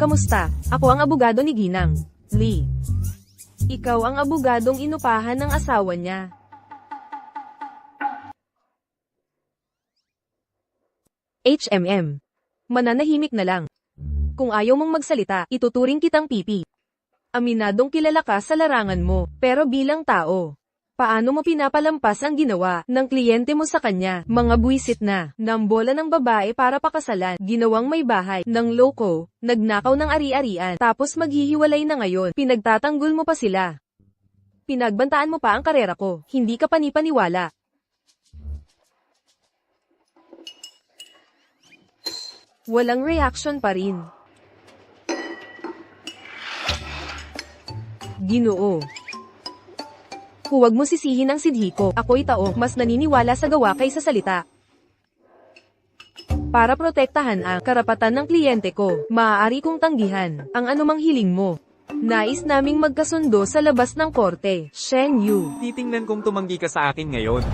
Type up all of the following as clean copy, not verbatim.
Kamusta? Ako ang abogado ni Ginang Lee. Ikaw ang abogadong inupahan ng asawa niya. HMM. Mananahimik na lang. Kung ayaw mong magsalita, ituturing kitang pipi. Aminadong kilala ka sa larangan mo, pero bilang tao, paano mo pinapalampas ang ginawa ng kliyente mo sa kanya? Mga buwisit na, nambola ng babae para pakasalan, ginawang may bahay, ng loko, nagnakaw ng ari-arian, tapos maghihiwalay na ngayon, pinagtatanggol mo pa sila. Pinagbantaan mo pa ang karera ko, hindi ka panipaniwala. Walang reaction pa rin. Ginoo. Huwag mo sisihin ang sidhi ko. Ako'y tao, mas naniniwala sa gawa kaysa salita. Para protektahan ang karapatan ng kliyente ko, maaari kong tanggihan ang anumang hiling mo. Nais naming magkasundo sa labas ng korte. Shen Yu. Titingnan kong tumanggi ka sa akin ngayon.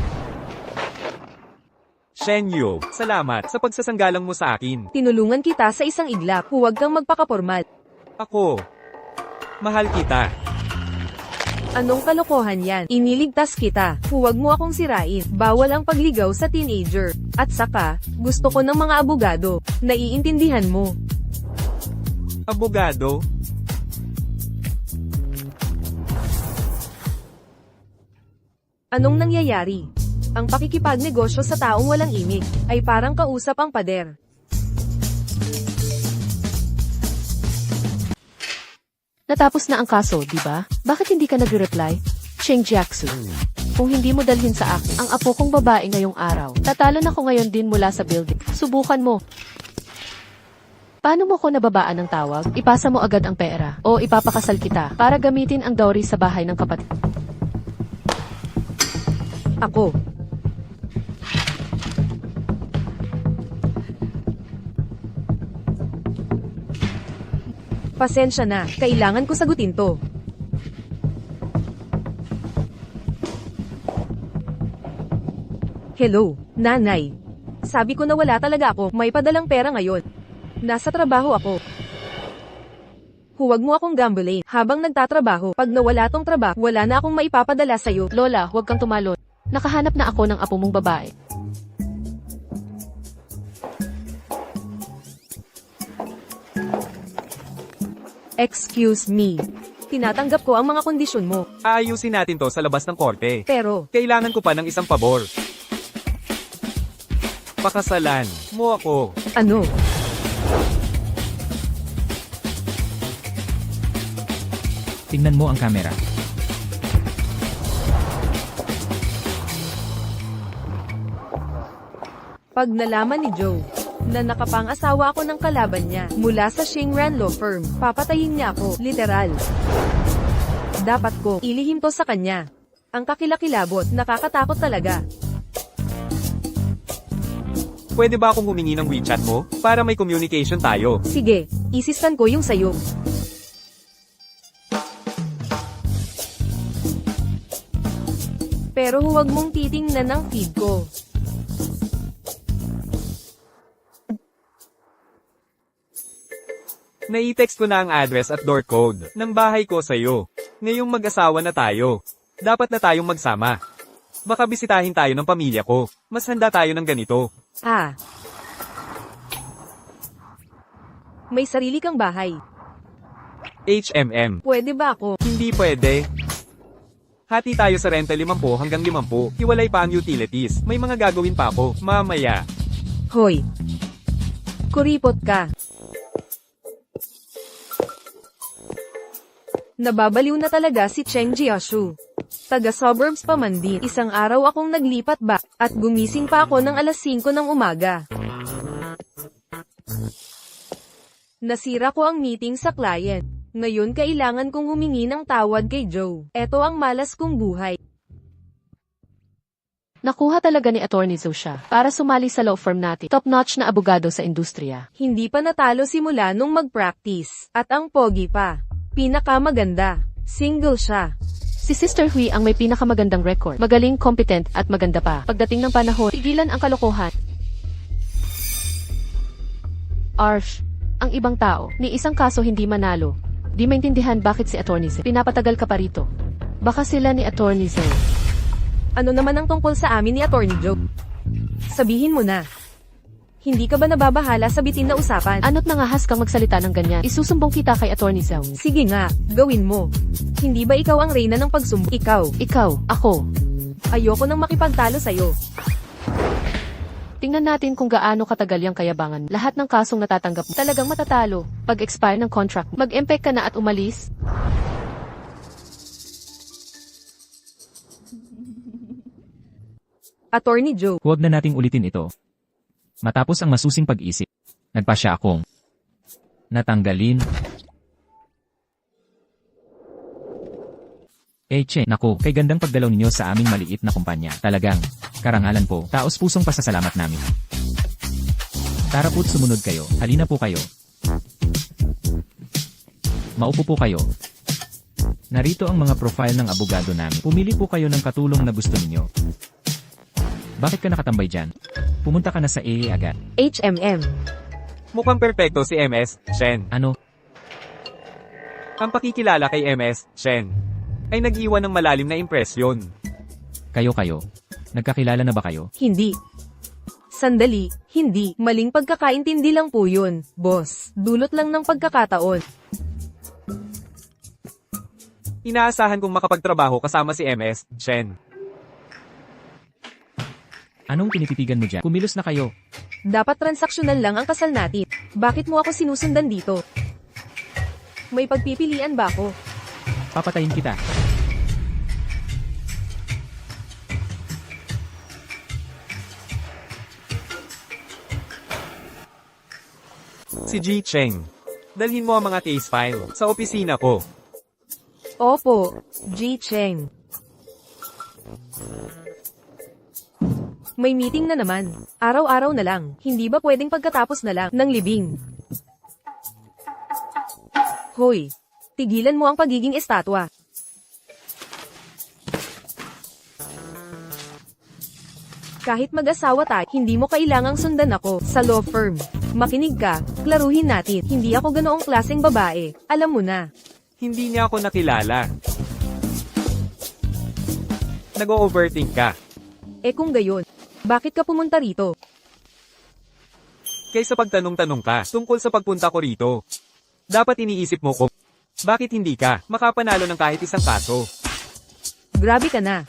Shen Yu, salamat sa pagsasanggalang mo sa akin. Tinulungan kita sa isang iglap. Huwag kang magpakapormal. Ako. Mahal kita. Anong kalokohan yan? Iniligtas kita. Huwag mo akong sirain. Bawal ang pagligaw sa teenager. At saka, gusto ko ng mga abogado. Naiintindihan mo. Abogado? Anong nangyayari? Ang pakikipagnegosyo sa taong walang imik, ay parang kausap ang pader. Natapos na ang kaso, di ba? Bakit hindi ka nagre-reply? Cheng Jiaxu. Kung hindi mo dalhin sa akin ang apo kong babae ngayong araw, tatalon ako ngayon din mula sa building. Subukan mo. Paano mo ko nababaan ng tawag? Ipasa mo agad ang pera, o ipapakasal kita, para gamitin ang dowry sa bahay ng kapatid. Ako. Pasensya na, kailangan ko sagutin to. Hello, nanay. Sabi ko na wala talaga ako, may padalang pera ngayon. Nasa trabaho ako. Huwag mo akong gambling habang nagtatrabaho. Pag nawala tong trabaho, wala na akong maipapadala sa'yo. Lola, huwag kang tumalon. Nakahanap na ako ng apo mong babae. Excuse me. Tinatanggap ko ang mga kondisyon mo. Aayusin natin to sa labas ng korte. Pero, Kailangan ko pa ng isang pabor. Pakasalan mo ako. ano? Tingnan mo ang kamera. Pag nalaman ni Joe na nakapang-asawa ako ng kalaban niya mula sa Shingran Law Firm, papatayin niya ako, literal. Dapat ko ilihim to sa kanya. Ang kakilakilabot, nakakatakot talaga. Pwede ba akong humingi ng WeChat mo? Para may communication tayo. Sige, isiskan ko yung sayo. Pero huwag mong titingnan ang feed ko. Nai-text ko na ang address at door code ng bahay ko sa'yo. Ngayong mag-asawa na tayo. Dapat na tayong magsama. Baka bisitahin tayo ng pamilya ko. Mas handa tayo ng ganito. Ah. May sarili kang bahay. HMM. Pwede ba ako? Hindi pwede. Hati tayo sa renta 50 hanggang 50. Hiwalay pa ang utilities. May mga gagawin pa ako. Mamaya. Hoy. Kuripot ka. Nababaliw na talaga si Cheng Jiashu. Taga-suburbs pa man din. Isang araw akong naglipat ba, at gumising pa ako ng alas 5 ng umaga. Nasira ko ang meeting sa client. Ngayon kailangan kong humingi ng tawad kay Joe. Eto ang malas kong buhay. Nakuha talaga ni Attorney Zhou siya para sumali sa law firm natin. Top-notch na abogado sa industriya. Hindi pa natalo simula nung mag-practice. At ang pogi pa. Pinakamaganda. Single siya. Si Sister Hui ang may pinakamagandang record. Magaling, competent, at maganda pa. Pagdating ng panahon, tigilan ang kalokohan. Arf. Ang ibang tao, ni isang kaso hindi manalo. Di maintindihan bakit si Attorney Zeng pinapatagal ka pa rito. Baka sila ni Attorney Zeng. Ano naman ang tungkol sa amin ni Attorney Joe? Sabihin mo na. Hindi ka ba nababahala sa bitin na usapan? Ano't nangahas kang magsalita ng ganyan? Isusumbong kita kay Attorney Zeng. Sige nga, gawin mo. Hindi ba ikaw ang reyna ng pagsumbo? Ikaw, ako. Ayoko nang makipagtalo sa'yo. Tingnan natin kung gaano katagal yung kayabangan. Lahat ng kasong natatanggap mo, talagang matatalo. Pag-expire ng contract, mag-empek ka na at umalis. Attorney Joe, Huwag na nating ulitin ito. Matapos ang masusing pag-isip, nagpa siya akong natanggalin. Che, naku, kay gandang pagdalaw ninyo sa aming maliit na kumpanya. Talagang, karangalan po, taos pusong pasasalamat namin. Tara po't sumunod kayo, halina po kayo. Maupo po kayo. Narito ang mga profile ng abogado namin. Pumili po kayo ng katulong na gusto ninyo. Bakit ka nakatambay dyan? Pumunta ka na sa AA agad. HMM. Mukhang perpekto si MS, Shen. Ano? Ang pakikilala kay MS, Shen, ay nag-iwan ng malalim na impresyon. Kayo. Nagkakilala na ba kayo? Hindi. Sandali, hindi. Maling pagkakaintindi lang po yun, boss. Dulot lang ng pagkakataon. Inaasahan kong makapagtrabaho kasama si MS, Shen. Anong tinititigan mo dyan? Kumilos na kayo. Dapat transaksyonal lang ang kasal natin. Bakit mo ako sinusundan dito? May pagpipilian ba ako? Papatayin kita. Si Ji Cheng. Dalhin mo ang mga case file sa opisina ko. Opo, Ji Cheng. May meeting na naman. Araw-araw na lang. Hindi ba pwedeng pagkatapos na lang ng libing? Hoy, tigilan mo ang pagiging estatwa. Kahit mag-asawa tayo, hindi mo kailangang sundan ako sa law firm. Makinig ka, klaruhin natin. Hindi ako ganoong klaseng babae. Alam mo na. Hindi niya ako nakilala. Nag-o-overthink ka. Kung gayon, bakit ka pumunta rito? Kaysa pagtanong-tanong ka tungkol sa pagpunta ko rito. Dapat iniisip mo ko, bakit hindi ka makapanalo ng kahit isang kaso? Grabe ka na.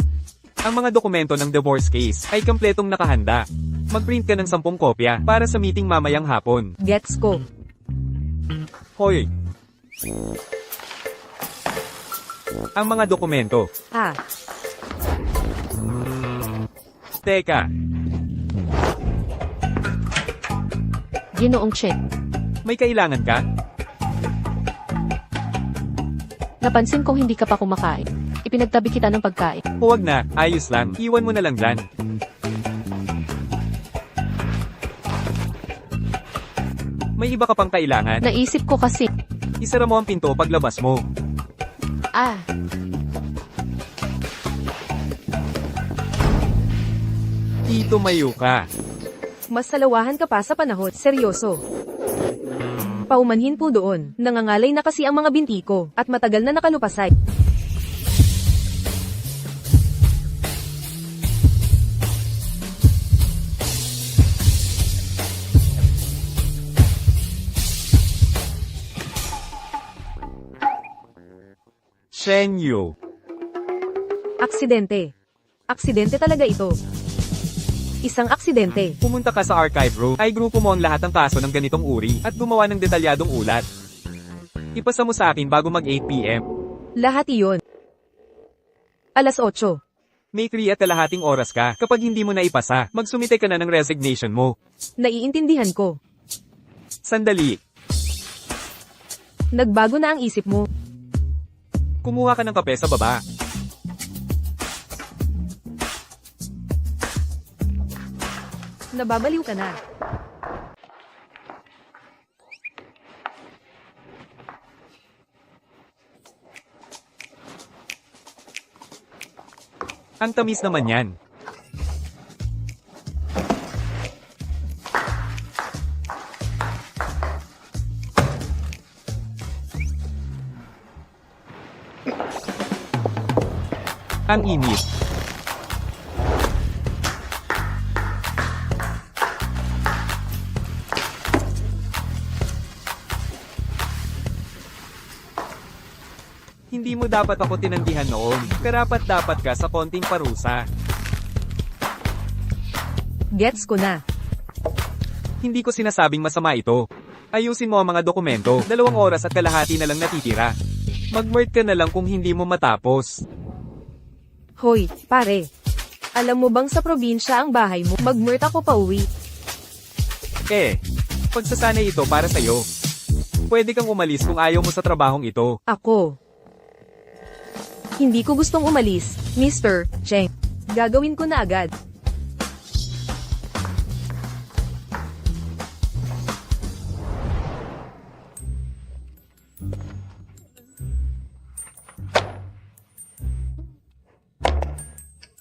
Ang mga dokumento ng divorce case ay kompletong nakahanda. Mag-print ka ng 10 kopya para sa meeting mamayang hapon. Gets ko. Hoy! Ang mga dokumento. Teka, Ginoong Chen. may kailangan ka? Napansin kong hindi ka pa kumakain. Ipinagtabi kita ng pagkain. Huwag na, ayos lang. Iwan mo na lang dyan. May iba ka pang kailangan? Naisip ko kasi, Isara mo ang pinto paglabas mo. Dito mayo ka. Mas salawahan ka pa sa panahon. Seryoso. Paumanhin po doon. Nangangalay na kasi ang mga binti ko, at matagal na nakalupasay. Shen Yu. Aksidente. Aksidente talaga ito. Isang aksidente. Pumunta ka sa archive room, ay grupo mo ang lahat ng kaso ng ganitong uri, at gumawa ng detalyadong ulat. Ipasa mo sa akin bago mag 8 PM. Lahat iyon. Alas 8. May 3.5 oras ka. Kapag hindi mo na ipasa, magsumite ka na ng resignation mo. Naiintindihan ko. Sandali. Nagbago na ang isip mo. Kumuha ka ng kape sa baba. Nababaliw ka na. Ang tamis naman yan. Ang init. Hindi mo dapat ako tinanggihan noon. Karapat-dapat ka sa konting parusa. Gets ko na. Hindi ko sinasabing masama ito. Ayusin mo ang mga dokumento. 2 oras at kalahati na lang natitira. Mag-murt ka na lang kung hindi mo matapos. Hoy, pare. Alam mo bang sa probinsya ang bahay mo? Mag-murt ako pauwi. Pagsasanay ito para sa'yo. Pwede kang umalis kung ayaw mo sa trabahong ito. Ako. Hindi ko gustong umalis, Mr. Cheng. Gagawin ko na agad.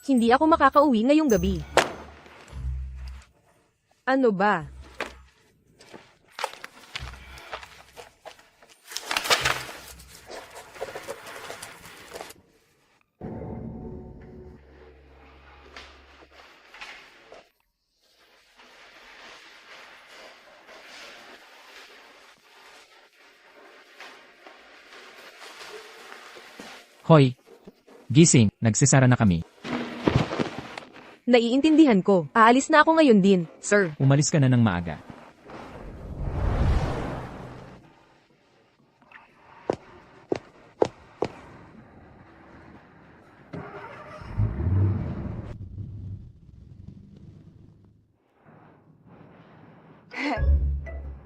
Hindi ako makakauwi ngayong gabi. Ano ba? Hoy! Gising, nagsisara na kami. Naiintindihan ko. Aalis na ako ngayon din, sir. Umalis ka na ng maaga.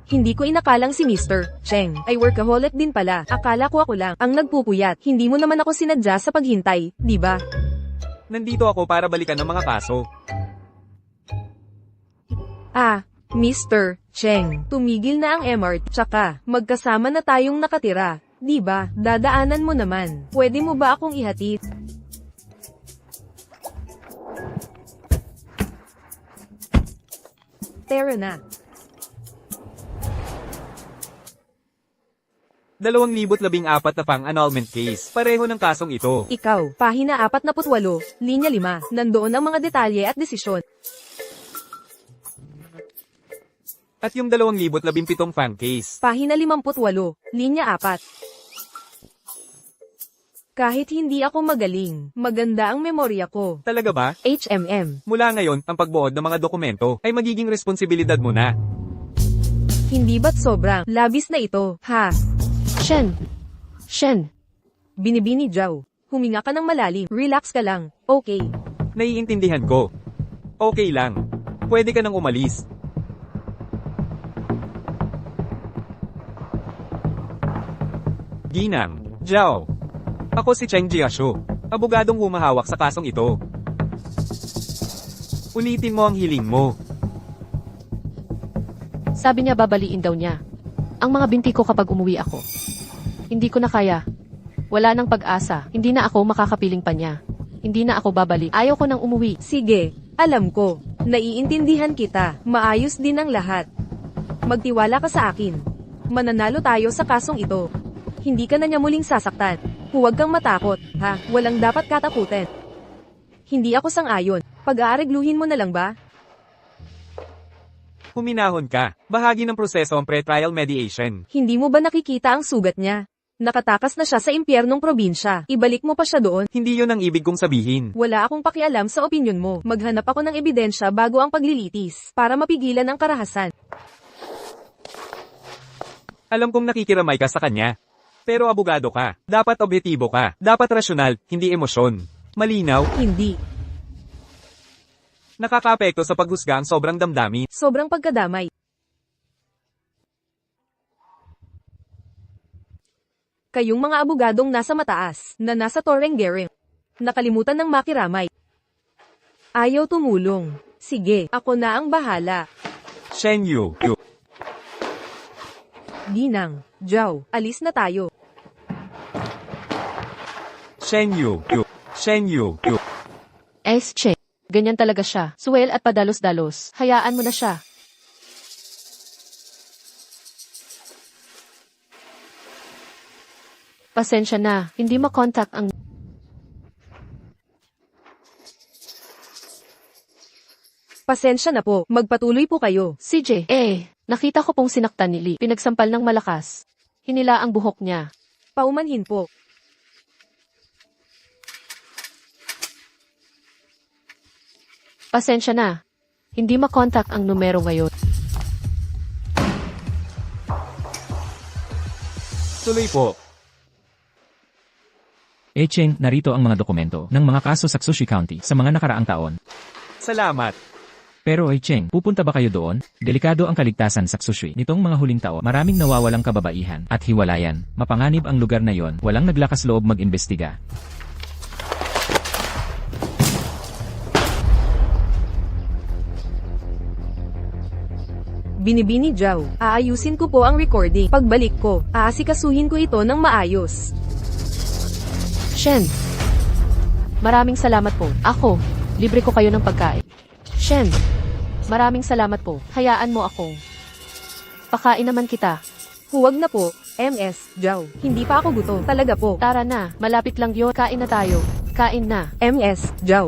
Hindi ko inakalang si Mr. Cheng ay workaholic din pala. Akala ko ako lang ang nagpupuyat. Hindi mo naman ako sinadya sa paghintay, di ba? Nandito ako para balikan ng mga kaso. Mr. Cheng, tumigil na ang MRT. Tsaka, magkasama na tayong nakatira. Di ba? Dadaanan mo naman. Pwede mo ba akong ihatid? Tara na. 2014 na pang annulment case. Pareho ng kasong ito. Ikaw, pahina 48, linya 5. Nandoon ang mga detalye at desisyon. At yung 2017 fan case. Pahina 58, linya 4. Kahit hindi ako magaling, maganda ang memorya ko. Talaga ba? HMM. Mula ngayon, ang pagbuod ng mga dokumento ay magiging responsibilidad mo na. Hindi ba't sobrang labis na ito, ha? Shen, Binibini Jow. Huminga ka ng malalim. Relax ka lang. Okay. Naiintindihan ko. Okay lang. Pwede ka nang umalis. Ginang, Zhao. Ako si Cheng Jiashu, abogadong humahawak sa kasong ito. Ulitin mo ang hiling mo. sabi niya babaliin daw niya. Ang mga binti ko kapag umuwi ako. Hindi ko na kaya. Wala nang pag-asa. Hindi na ako makakapiling pa niya. Hindi na ako babalik. Ayaw ko nang umuwi. Sige, alam ko. Naiintindihan kita. Maayos din ang lahat. Magtiwala ka sa akin. Mananalo tayo sa kasong ito. Hindi ka na niya muling sasaktan. Huwag kang matakot, ha? Walang dapat katakutin. Hindi ako sang-ayon. Pag-aaregluhin mo na lang ba? Huminahon ka. Bahagi ng proseso ang pre-trial mediation. Hindi mo ba nakikita ang sugat niya? Nakatakas na siya sa impyernong probinsya. Ibalik mo pa siya doon. Hindi yun ang ibig kong sabihin. Wala akong pakialam sa opinyon mo. Maghanap ako ng ebidensya bago ang paglilitis, para mapigilan ang karahasan. Alam kong nakikiramay ka sa kanya. Pero abogado ka. Dapat objektibo ka. Dapat rasyonal, hindi emosyon. Malinaw, Hindi. nakakaapekto sa paghusga ang sobrang damdamin. Sobrang pagkadamay. Kayong mga abogadong nasa mataas, na nasa Torrengarin. Nakalimutan ng makiramay. Ayaw tumulong. Sige, ako na ang bahala. Shen Yu. Ginang, Zhao, alis na tayo. Shen Yu. Shen Yu. Che. Ganyan talaga siya. Suwel at padalos-dalos. Hayaan mo na siya. Pasensya na, hindi makontak ang... Pasensya na po, magpatuloy po kayo. CJ, nakita ko pong sinaktan ni Lee. Pinagsampal ng malakas. Hinila ang buhok niya. Paumanhin po. Pasensya na. Hindi makontak ang numero ngayon. Tuloy po. Cheng, narito ang mga dokumento ng mga kaso sa Xushi County sa mga nakaraang taon. Salamat. Pero Cheng, pupunta ba kayo doon? Delikado ang kaligtasan sa Xushi. Nitong mga huling taon, maraming nawawalang kababaihan at hiwalayan. Mapanganib ang lugar na yon, walang naglakas loob mag-imbestiga. Binibini Jow, aayusin ko po ang recording. Pagbalik ko, aasikasuhin ko ito ng maayos. Shen, maraming salamat po. Ako, libre ko kayo ng pagkain. Shen, maraming salamat po. Hayaan mo akong pakain naman kita. Huwag na po, MS, Jow. Hindi pa ako gutom. Talaga po. Tara na, malapit lang yun. Kain na tayo. Kain na. MS, Jow.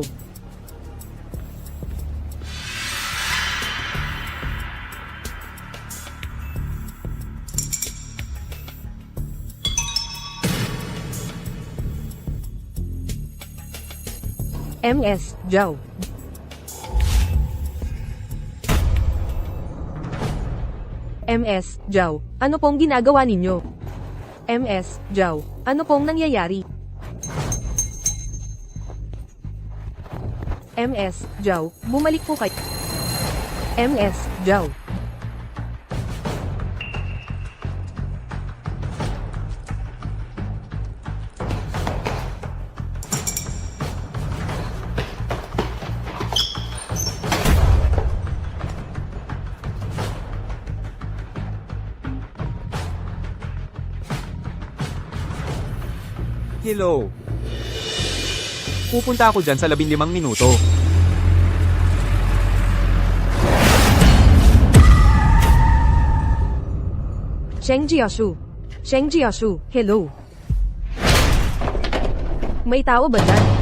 MS, Jow. MS, Jow. Ano pong ginagawa ninyo? MS, Jow. Ano pong nangyayari? MS, Jow. Bumalik po kayo. MS, Jow. Hello. Pupunta ako dyan sa 15 minuto. Sheng Jiashu. Sheng Jiashu, hello. May tao ba dyan?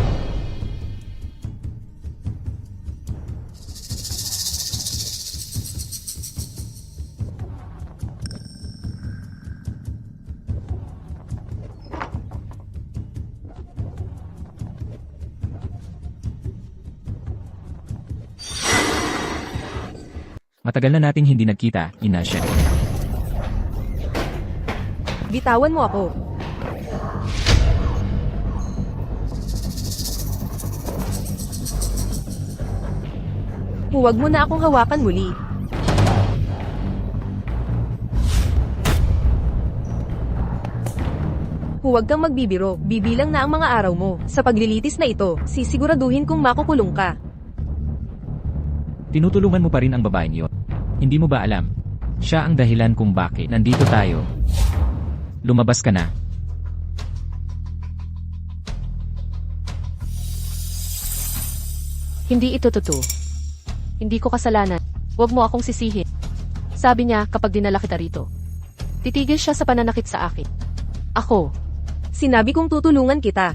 Matagal na nating hindi nagkita, Ina Shen. Bitawan mo ako. Huwag mo na akong hawakan muli. Huwag kang magbibiro, bibilang na ang mga araw mo. Sa paglilitis na ito, sisiguraduhin kong makukulong ka. Tinutulungan mo pa rin ang babaeng yon. Hindi mo ba alam? Siya ang dahilan kung bakit nandito tayo. Lumabas ka na. Hindi ito totoo. Hindi ko kasalanan. Huwag mo akong sisihin. Sabi niya kapag dinala kita rito. Titigil siya sa pananakit sa akin. Ako. Sinabi kong tutulungan kita.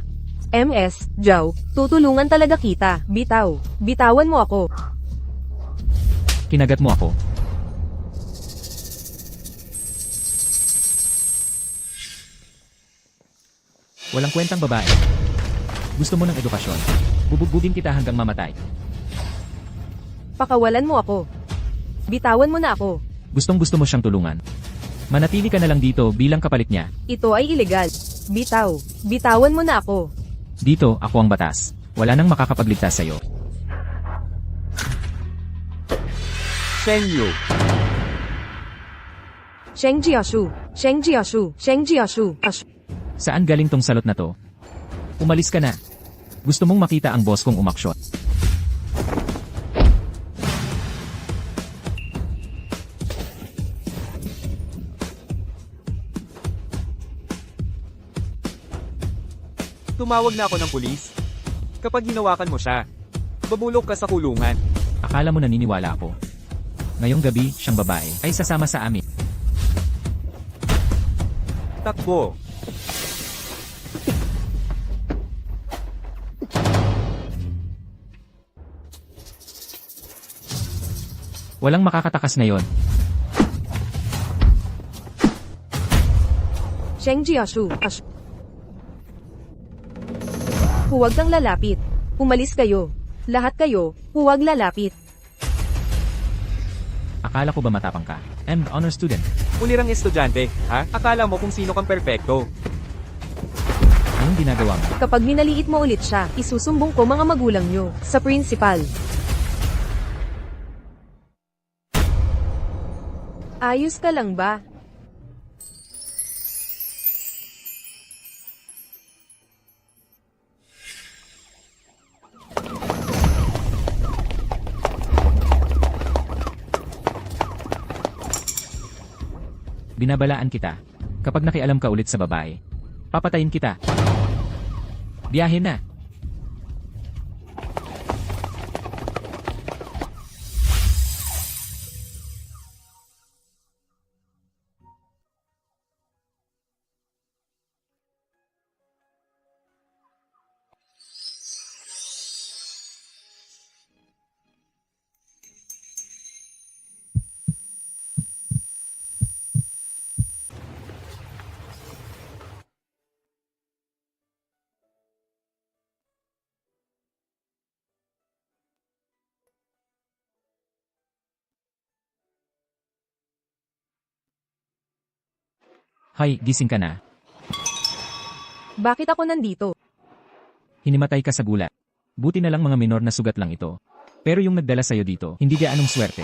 MS, Jow, tutulungan talaga kita. Bitaw. Bitawan mo ako. Kinagat mo ako. Walang kwentang babae. Gusto mo ng edukasyon. Bubugbugin kita hanggang mamatay. Pakawalan mo ako. Bitawan mo na ako. Gustong-gusto mo siyang tulungan. Manatili ka na lang dito bilang kapalit niya. Ito ay ilegal. Bitaw. Bitawan mo na ako. Dito, ako ang batas. Wala nang makakapagligtas sa'yo. Shen Yu. Sheng Jiashu. Sheng Jiashu. Sheng Jiashu. Saan galing tong salot na to? Umalis ka na. Gusto mong makita ang boss kong umaksyon. Tumawag na ako ng pulis. Kapag hinawakan mo siya, babulok ka sa kulungan. Akala mo naniniwala ako. Ngayong gabi, siyang babae ay sasama sa amin. Takbo. Walang makakatakas ngayon. Sheng Jiashu. Huwag kang lalapit. Umalis kayo. Lahat kayo, huwag lalapit. Akala ko ba matapang ka? I'm an honor student. Ulirang estudyante, ha? Akala mo kung sino kang perpekto. Anong ginagawa mo? Kapag minaliit mo ulit siya, isusumbong ko mga magulang nyo sa principal. Ayos ka lang ba? Binabalaan kita. Kapag nakialam ka ulit sa babae, papatayin kita. Biyahe na. Hay, gising ka na. Bakit ako nandito? Hinimatay ka sa gulat. Buti na lang mga minor na sugat lang ito. Pero yung nagdala sa'yo dito, hindi gaanong swerte.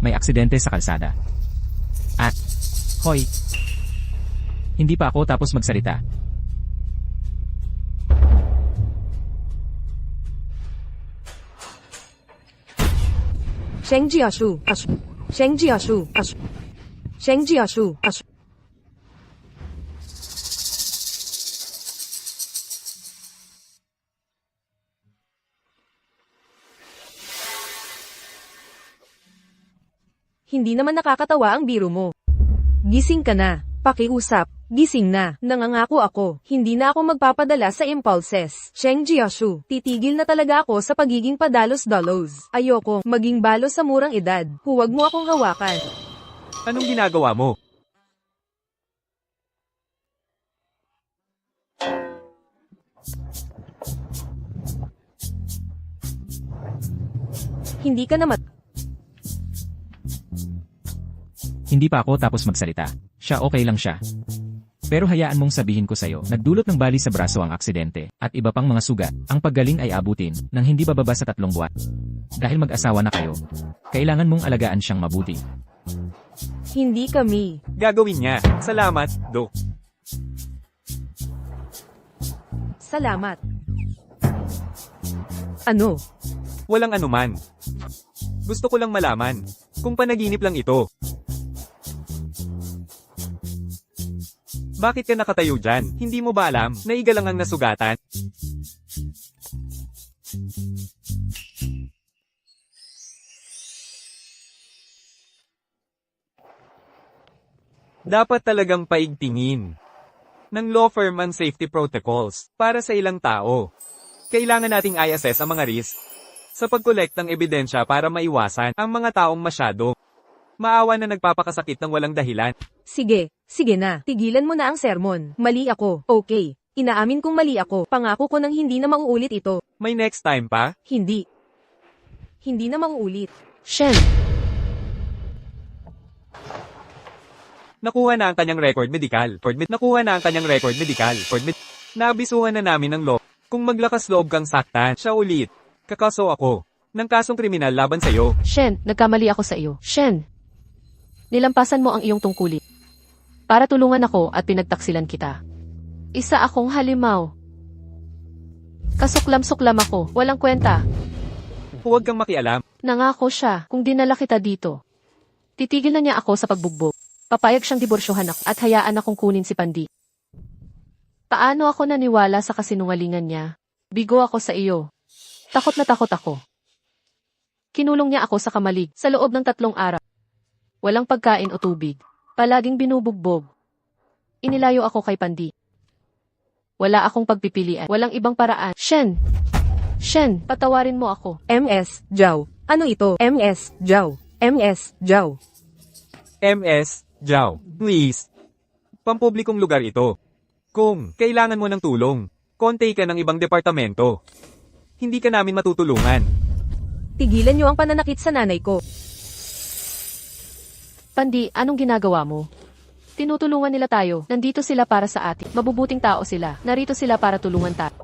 May aksidente sa kalsada. At, hoy, hindi pa ako tapos magsalita. Sheng Jiashu. Sheng Jiashu. Sheng Jiashu. Hindi naman nakakatawa ang biro mo. Gising ka na. Pakiusap. Gising na. Nangangako ako. Hindi na ako magpapadala sa impulses. Sheng Jiashu. Titigil na talaga ako sa pagiging padalos-dalos. Ayoko maging balos sa murang edad. Huwag mo akong hawakan. Anong ginagawa mo? Hindi ka naman. Hindi pa ako tapos magsalita. Siya okay lang siya. Pero hayaan mong sabihin ko sa'yo, nagdulot ng bali sa braso ang aksidente, at iba pang mga sugat. Ang paggaling ay abutin, ng hindi bababa sa 3 buwan. Dahil mag-asawa na kayo, kailangan mong alagaan siyang mabuti. Hindi kami. Gagawin niya. Salamat, Dok. Salamat. Ano? Walang anuman. Gusto ko lang malaman kung panaginip lang ito. Bakit ka nakatayo dyan? Hindi mo ba alam na iga lang ang nasugatan? Dapat talagang paigtingin ng law firm ang safety protocols para sa ilang tao. Kailangan nating i-assess ang mga risk sa pag-collect ng ebidensya para maiwasan ang mga taong masyado maawa na nagpapakasakit ng walang dahilan. Sige na. Tigilan mo na ang sermon. Mali ako. Okay. Inaamin kong mali ako. Pangako ko nang hindi na mauulit ito. May next time pa? Hindi. Hindi na mauulit. Shen, Nakuha na ang kanyang record medical. Nakuha na ang kanyang record medical. Naabisuhan na namin ng law. Kung maglakas loob kang saktan, siya ulit. Kakaso ako ng kasong kriminal laban sa'yo. Shen, nagkamali ako sa iyo. Shen, nilampasan mo ang iyong tungkulin. Para tulungan ako at pinagtaksilan kita. Isa akong halimaw. Kasuklam-suklam ako, walang kwenta. Huwag kang makialam. Nangako siya, kung dinala kita dito. Titigil na niya ako sa pagbugbog. Papayag siyang diborsyohan ako at hayaan akong kunin si Pandi. Paano ako naniwala sa kasinungalingan niya? Bigo ako sa iyo. Takot na takot ako. Kinulong niya ako sa kamalig sa loob ng 3 araw. Walang pagkain o tubig. Palaging binubugbog. Inilayo ako kay Pandi. Wala akong pagpipilian. Walang ibang paraan. Shen, patawarin mo ako. MS, Zhao. Ano ito? MS, Jow. MS, Jow. MS, Jao, please. Pampublikong lugar ito. Kung kailangan mo ng tulong, konti ka ng ibang departamento. Hindi ka namin matutulungan. Tigilan niyo ang pananakit sa nanay ko. Pandi, anong ginagawa mo? Tinutulungan nila tayo. Nandito sila para sa atin. Mabubuting tao sila. Narito sila para tulungan tayo.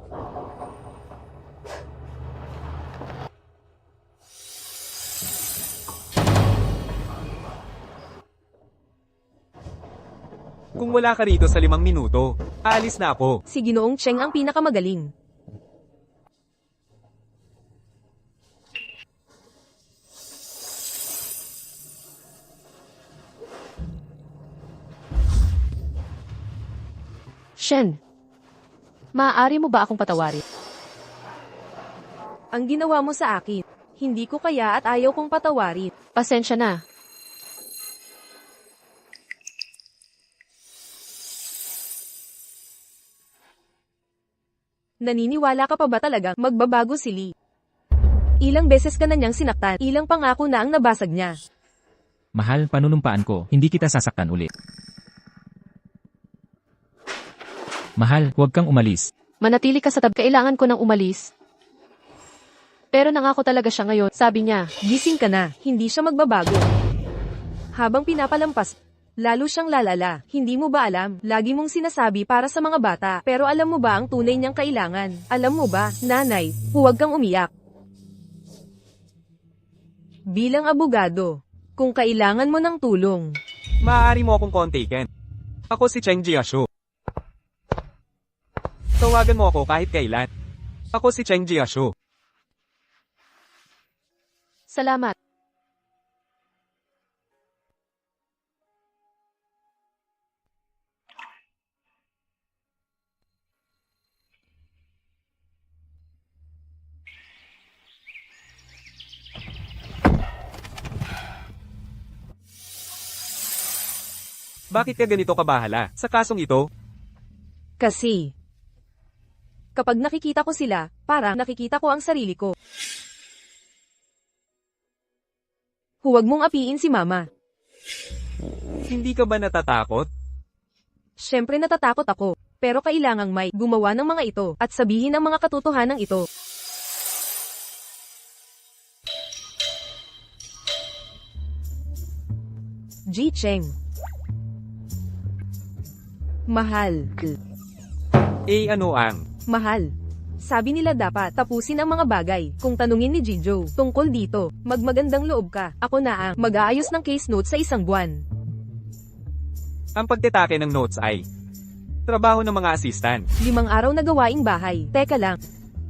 Kung wala ka rito sa 5 minuto, aalis na ako. Si Ginoong Cheng ang pinakamagaling. Shen, maaari mo ba akong patawarin? Ang ginawa mo sa akin. Hindi ko kaya at ayaw kong patawarin. Pasensya na. Naniniwala ka pa ba talagang magbabago si Lee? Ilang beses ka na niyang sinaktan, ilang pangako na ang nabasag niya. Mahal, panunumpaan ko, hindi kita sasaktan ulit. Mahal, huwag kang umalis. Manatili ka sa kailangan ko ng umalis. Pero nangako talaga siya ngayon, sabi niya. Gising ka na, hindi siya magbabago. Habang pinapalampas, lalo siyang lalala. Hindi mo ba alam, lagi mong sinasabi para sa mga bata, pero alam mo ba ang tunay niyang kailangan? Alam mo ba, nanay, huwag kang umiyak. Bilang abogado, kung kailangan mo ng tulong, Maaari mo akong kontakin. Ako si Cheng Jiashu. Tawagan mo ako kahit kailan. Ako si Cheng Jiashu. Salamat. Bakit ka ganito kabahala sa kasong ito? kasi kapag nakikita ko sila, parang nakikita ko ang sarili ko. Huwag mong apiin si mama. Hindi ka ba natatakot? Siyempre natatakot ako, pero kailangang may gumawa ng mga ito at sabihin ang mga katotohanan ito. Ji Cheng. Mahal. Eh ano ang? Mahal. Sabi nila dapat tapusin ang mga bagay. Kung tanungin ni Jijo tungkol dito, magmagandang loob ka. Ako na ang mag-aayos ng case note sa 1 buwan. Ang pagtitake ng notes ay trabaho ng mga assistant. 5 araw na gawaing bahay. Teka lang.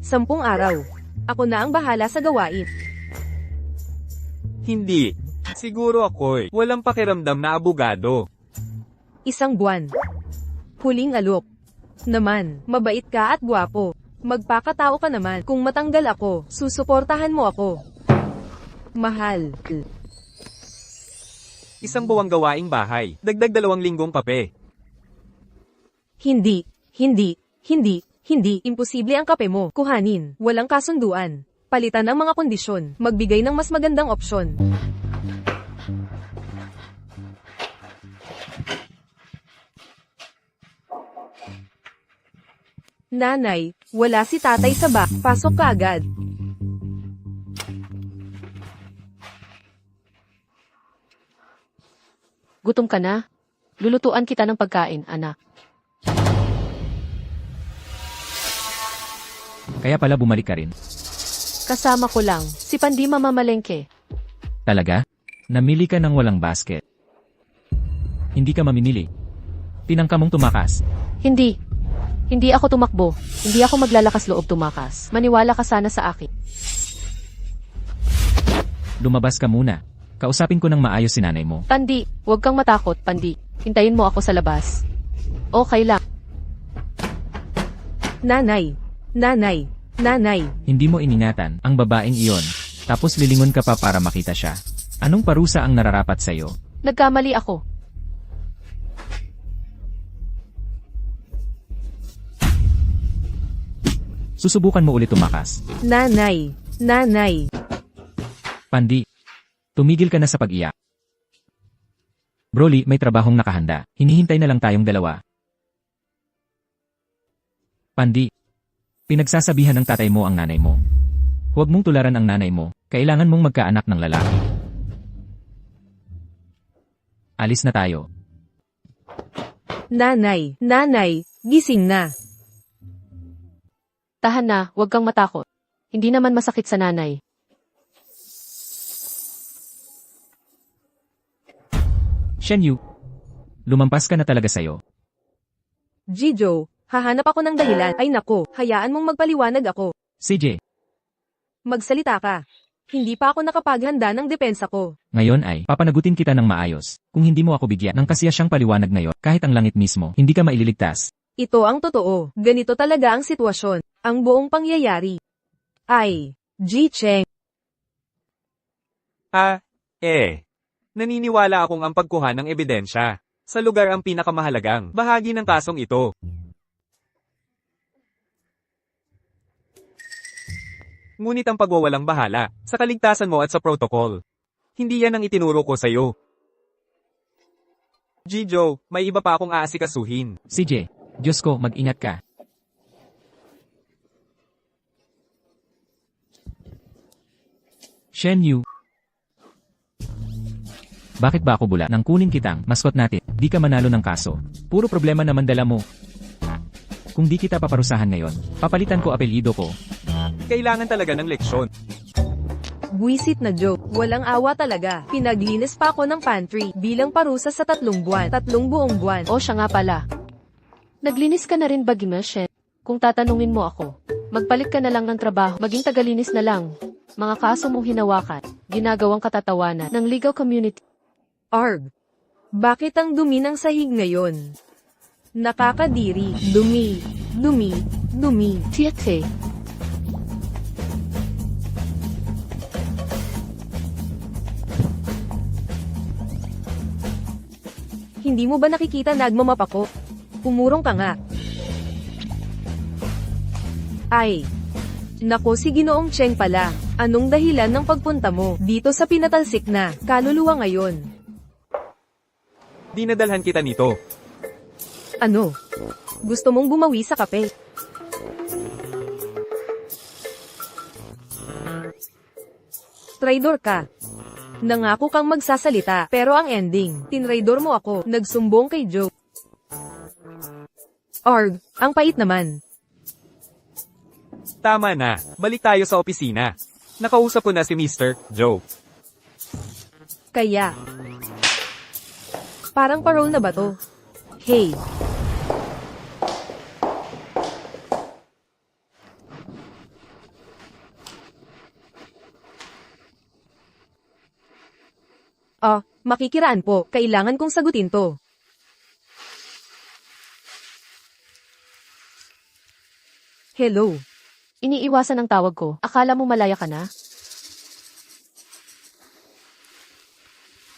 10 araw. Ako na ang bahala sa gawain. Hindi. Siguro ako'y walang pakiramdam na abogado. 1 buwan. Huling alok. Naman, mabait ka at gwapo. Magpakatao ka naman. Kung matanggal ako, susuportahan mo ako. Mahal. 1 buwang gawaing bahay. Dagdag 2 linggong kape. Hindi. Imposible ang kape mo. Kuhanin. Walang kasunduan. Palitan ang mga kondisyon. Magbigay ng mas magandang opsyon. Nanay, wala si tatay sa ba. Pasok ka agad. Gutom ka na? Lulutuan kita ng pagkain, anak. Kaya pala bumalik ka rin. Kasama ko lang, si Pandi mamamalengke. Talaga? Namili ka ng walang basket. Hindi ka mamimili. Tinangka mong tumakas. Hindi ako tumakbo. Hindi ako maglalakas loob tumakas. Maniwala ka sana sa akin. Lumabas ka muna. Kausapin ko ng maayos si nanay mo. Pandi, huwag kang matakot, Pandi. Hintayin mo ako sa labas. Okay lang. Nanay. Hindi mo iningatan ang babaeng iyon. Tapos lilingon ka pa para makita siya. Anong parusa ang nararapat sa'yo? Nagkamali ako. Susubukan mo ulit tumakas. Nanay. Pandi. Tumigil ka na sa pag-iyak. Broly, may trabahong nakahanda. Hinihintay na lang tayong dalawa. Pandi. Pinagsasabihan ng tatay mo ang nanay mo. Huwag mong tularan ang nanay mo. Kailangan mong magkaanak ng lalaki. Alis na tayo. Nanay, gising na. Tahan na, huwag kang matakot. Hindi naman masakit sa nanay. Shenyu. Lumampas ka na talaga sa'yo. Jijo, hahanap ako ng dahilan. Ay nako, hayaan mong magpaliwanag ako. CJ, Magsalita ka. Hindi pa ako nakapaghanda ng depensa ko. ngayon ay papanagutin kita ng maayos. Kung hindi mo ako bigyan ng kasiyasyang paliwanag ngayon, kahit ang langit mismo, hindi ka maililigtas. Ito ang totoo. Ganito talaga ang sitwasyon. Ang buong pangyayari. Ay, Ji-Cheng. Naniniwala akong ang pagkuha ng ebidensya sa lugar ang pinakamahalagang bahagi ng kasong ito. Ngunit ang pagwawalang bahala sa kaligtasan mo at sa protocol. Hindi yan ang itinuro ko sa'yo. Jijo, may iba pa akong aasikasuhin. CJ, Diyos ko, mag-ingat ka. Shenyu. Bakit ba ako bula nang kunin kitang maskot natin? Di ka manalo ng kaso. Puro problema naman dala mo. Kung di kita paparusahan ngayon, papalitan ko apelyido ko. Kailangan talaga ng leksyon. Buisit na joke. Walang awa talaga. Pinaglinis pa ako ng pantry bilang parusa sa 3 buwan. 3 buong buwan. O siya nga pala. Naglinis ka na rin ba, Gimeshen? Kung tatanungin mo ako, magpalit ka na lang ng trabaho, maging tagalinis na lang. Mga kaso mong hinawakan, ginagawang katatawanan ng legal community. Arg. Bakit ang dumi ng sahig ngayon? Nakakadiri. Dumi. Tiete. Hindi mo ba nakikita nagmamap ako? Umurong ka nga. Ay. Nako si Ginoong Cheng pala. Anong dahilan ng pagpunta mo dito sa pinatalsik na kaluluwa ngayon? Dinadalhan kita nito. Ano? Gusto mong bumawi sa kape? Traidor ka. Nangako kang magsasalita, pero ang ending, tinraidor mo ako, nagsumbong kay Joe. Arg, ang pait naman. Tama na, balik tayo sa opisina. Nakausap ko na si Mr. Joe. Kaya, parang parole na ba to? Hey. Makikiraan po. Kailangan kong sagutin to. Hello. Iniiwasan ang tawag ko. Akala mo malaya ka na?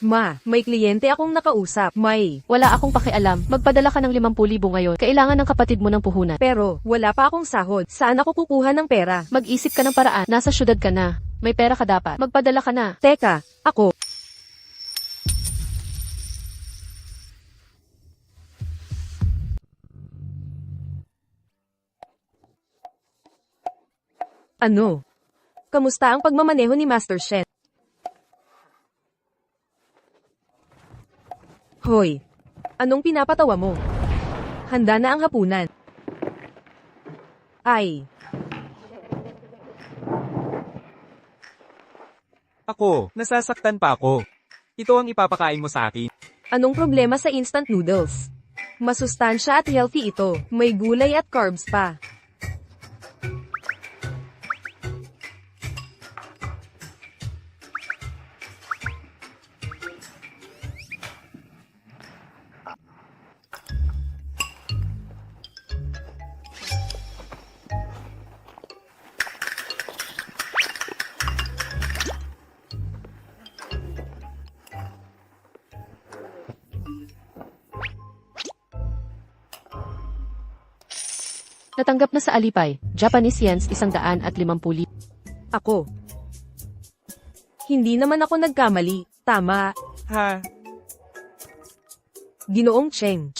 Ma, may kliyente akong nakausap. Wala akong pakialam. Magpadala ka ng 50,000 ngayon. Kailangan ng kapatid mo ng puhunan. Pero, wala pa akong sahod. Saan ako kukuha ng pera? Mag-isip ka ng paraan. Nasa syudad ka na. May pera ka dapat. Magpadala ka na. Teka, ako. Ano? Kamusta ang pagmamaneho ni Master Shen? Hoy, anong pinapatawa mo? Handa na ang hapunan. Ay. Ako, nasasaktan pa ako. Ito ang ipapakain mo sa akin. Anong problema sa instant noodles? Masustansya at healthy ito. May gulay at carbs pa. Natanggap na sa Alipay, Japanese yens 150,000. Ako. Hindi naman ako nagkamali. Tama. Ha? Ginoong Cheng.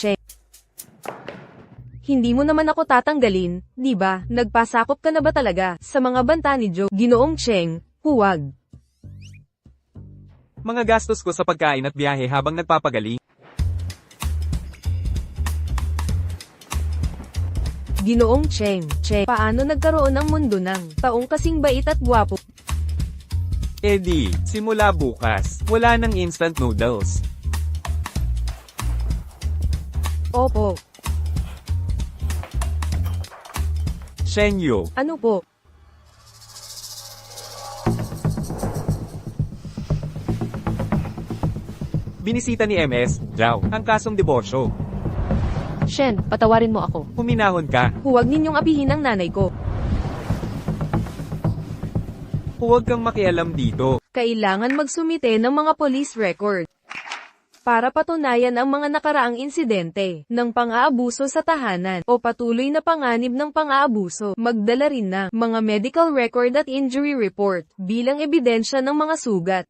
Hindi mo naman ako tatanggalin, di ba? Nagpasakop ka na ba talaga sa mga banta ni Joe? Ginoong Cheng, huwag. Mga gastos ko sa pagkain at biyahe habang nagpapagaling. Ginoong Cheng, paano nagkaroon ang mundo ng taong kasing bait at gwapo? Eddie, simula bukas, wala nang instant noodles. Opo, Shenyo, ano po? binisita ni MS, Zhao, ang kasong diborsyo. Shen, patawarin mo ako. Huminahon ka. Huwag ninyong apihin ang nanay ko. Huwag kang makialam dito. Kailangan magsumite ng mga police record para patunayan ang mga nakaraang insidente ng pang-aabuso sa tahanan o patuloy na panganib ng pang-aabuso. Magdala rin ng mga medical record at injury report bilang ebidensya ng mga sugat.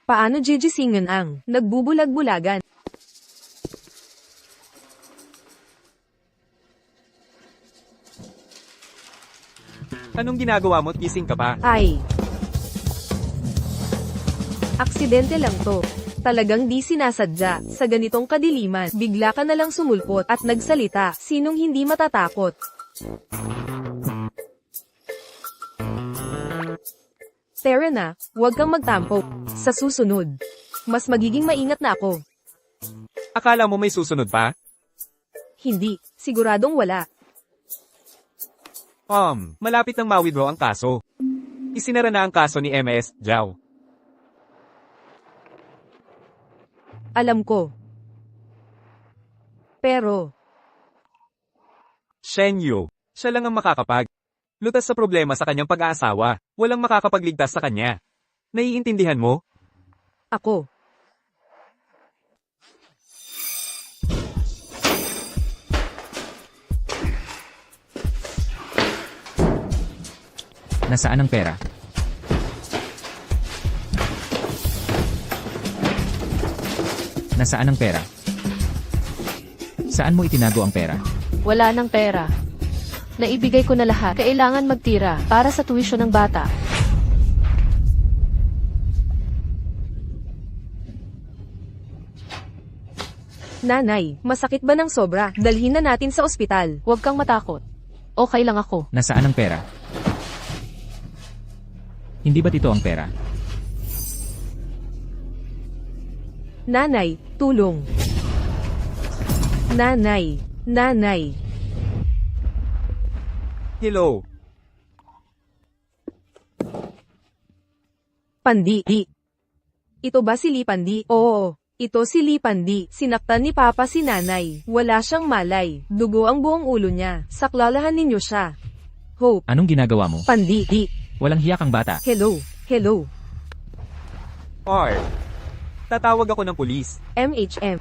Paano gigisingan ang nagbubulag-bulagan? Anong ginagawa mo't gising ka pa? Ay, aksidente lang to. Talagang di sinasadya. Sa ganitong kadiliman, bigla ka na lang sumulpot at nagsalita. Sinong hindi matatakot? Tara na, huwag kang magtampo. Sa susunod, mas magiging maingat na ako. Akala mo may susunod pa? Hindi, siguradong wala. Malapit nang ma-withdraw ang kaso. Isinara na ang kaso ni MS, Zhao. Alam ko. Pero, Shenyo, siya lang ang makakapag. Lutas sa problema sa kanyang pag-aasawa. Walang makakapagligtas sa kanya. Naiintindihan mo? ako. Nasaan ang pera? Nasaan ang pera? Saan mo itinago ang pera? Wala ng pera. Naibigay ko na lahat. Kailangan magtira para sa tuition ng bata. Nanay, masakit ba ng sobra? Dalhin na natin sa ospital. Huwag kang matakot. Okay lang ako. Nasaan ang pera? Hindi ba't ito ang pera? Nanay, tulong. Nanay. Hello. Pandi. Ito ba si Lee Pandi? Oo. Ito si Lee Pandi. Sinaktan ni Papa si nanay. Wala siyang malay. Dugo ang buong ulo niya. Saklalahan ninyo siya. Hope. Anong ginagawa mo? Pandi. Walang hiya kang bata. Hello. R. Tatawag ako ng pulis. MHM.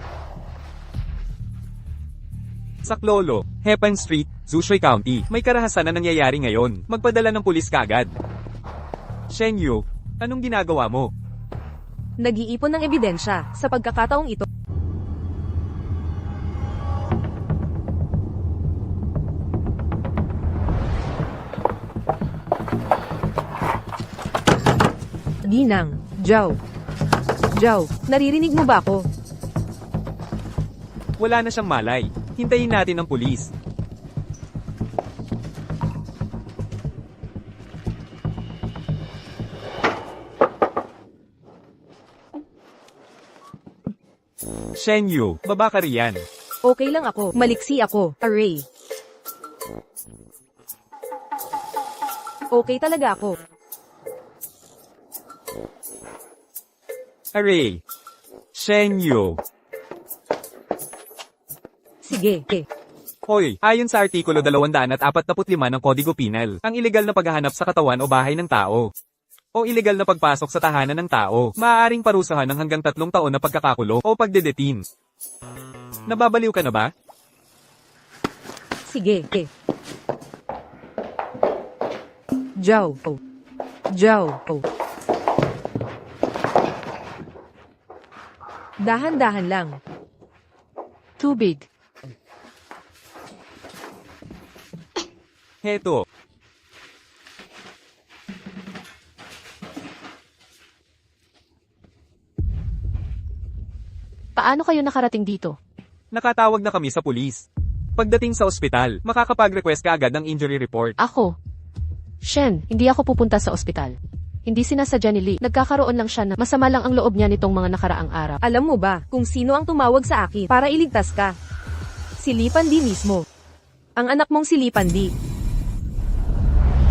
Sa Clolo, Hepan Street, Zushui County. May karahasan na nangyayari ngayon. Magpadala ng pulis kaagad. Shenyo, anong ginagawa mo? Nag-iipon ng ebidensya sa pagkakataong ito. Ginang, Joe, naririnig mo ba ako? Wala na siyang malay. Hintayin natin ang pulis. Shenyu, baba ka riyan. Okay lang ako. Maliksi ako. Array. Okay talaga ako. Array. Shenyu. Sige. Hoy, ayon sa Artikulo 245 ng Kodigo Penal, ang ilegal na paghahanap sa katawan o bahay ng tao, o ilegal na pagpasok sa tahanan ng tao, maaaring parusahan ng hanggang 3 taon na pagkakakulong o pagdedetin. Nababaliw ka na ba? Sige. Zhao. Oh. Zhao. Oh. Dahan-dahan lang. Tubig. Heto. Paano kayo nakarating dito? Nakatawag na kami sa pulis. Pagdating sa ospital, makakapag-request ka agad ng injury report. Ako. Shen, hindi ako pupunta sa ospital. Hindi sinasadya ni Lee. Nagkakaroon lang siya na masama lang ang loob niya nitong mga nakaraang araw. Alam mo ba kung sino ang tumawag sa akin para iligtas ka? Si Lee Pandi mismo. Ang anak mong si Lee Pandi.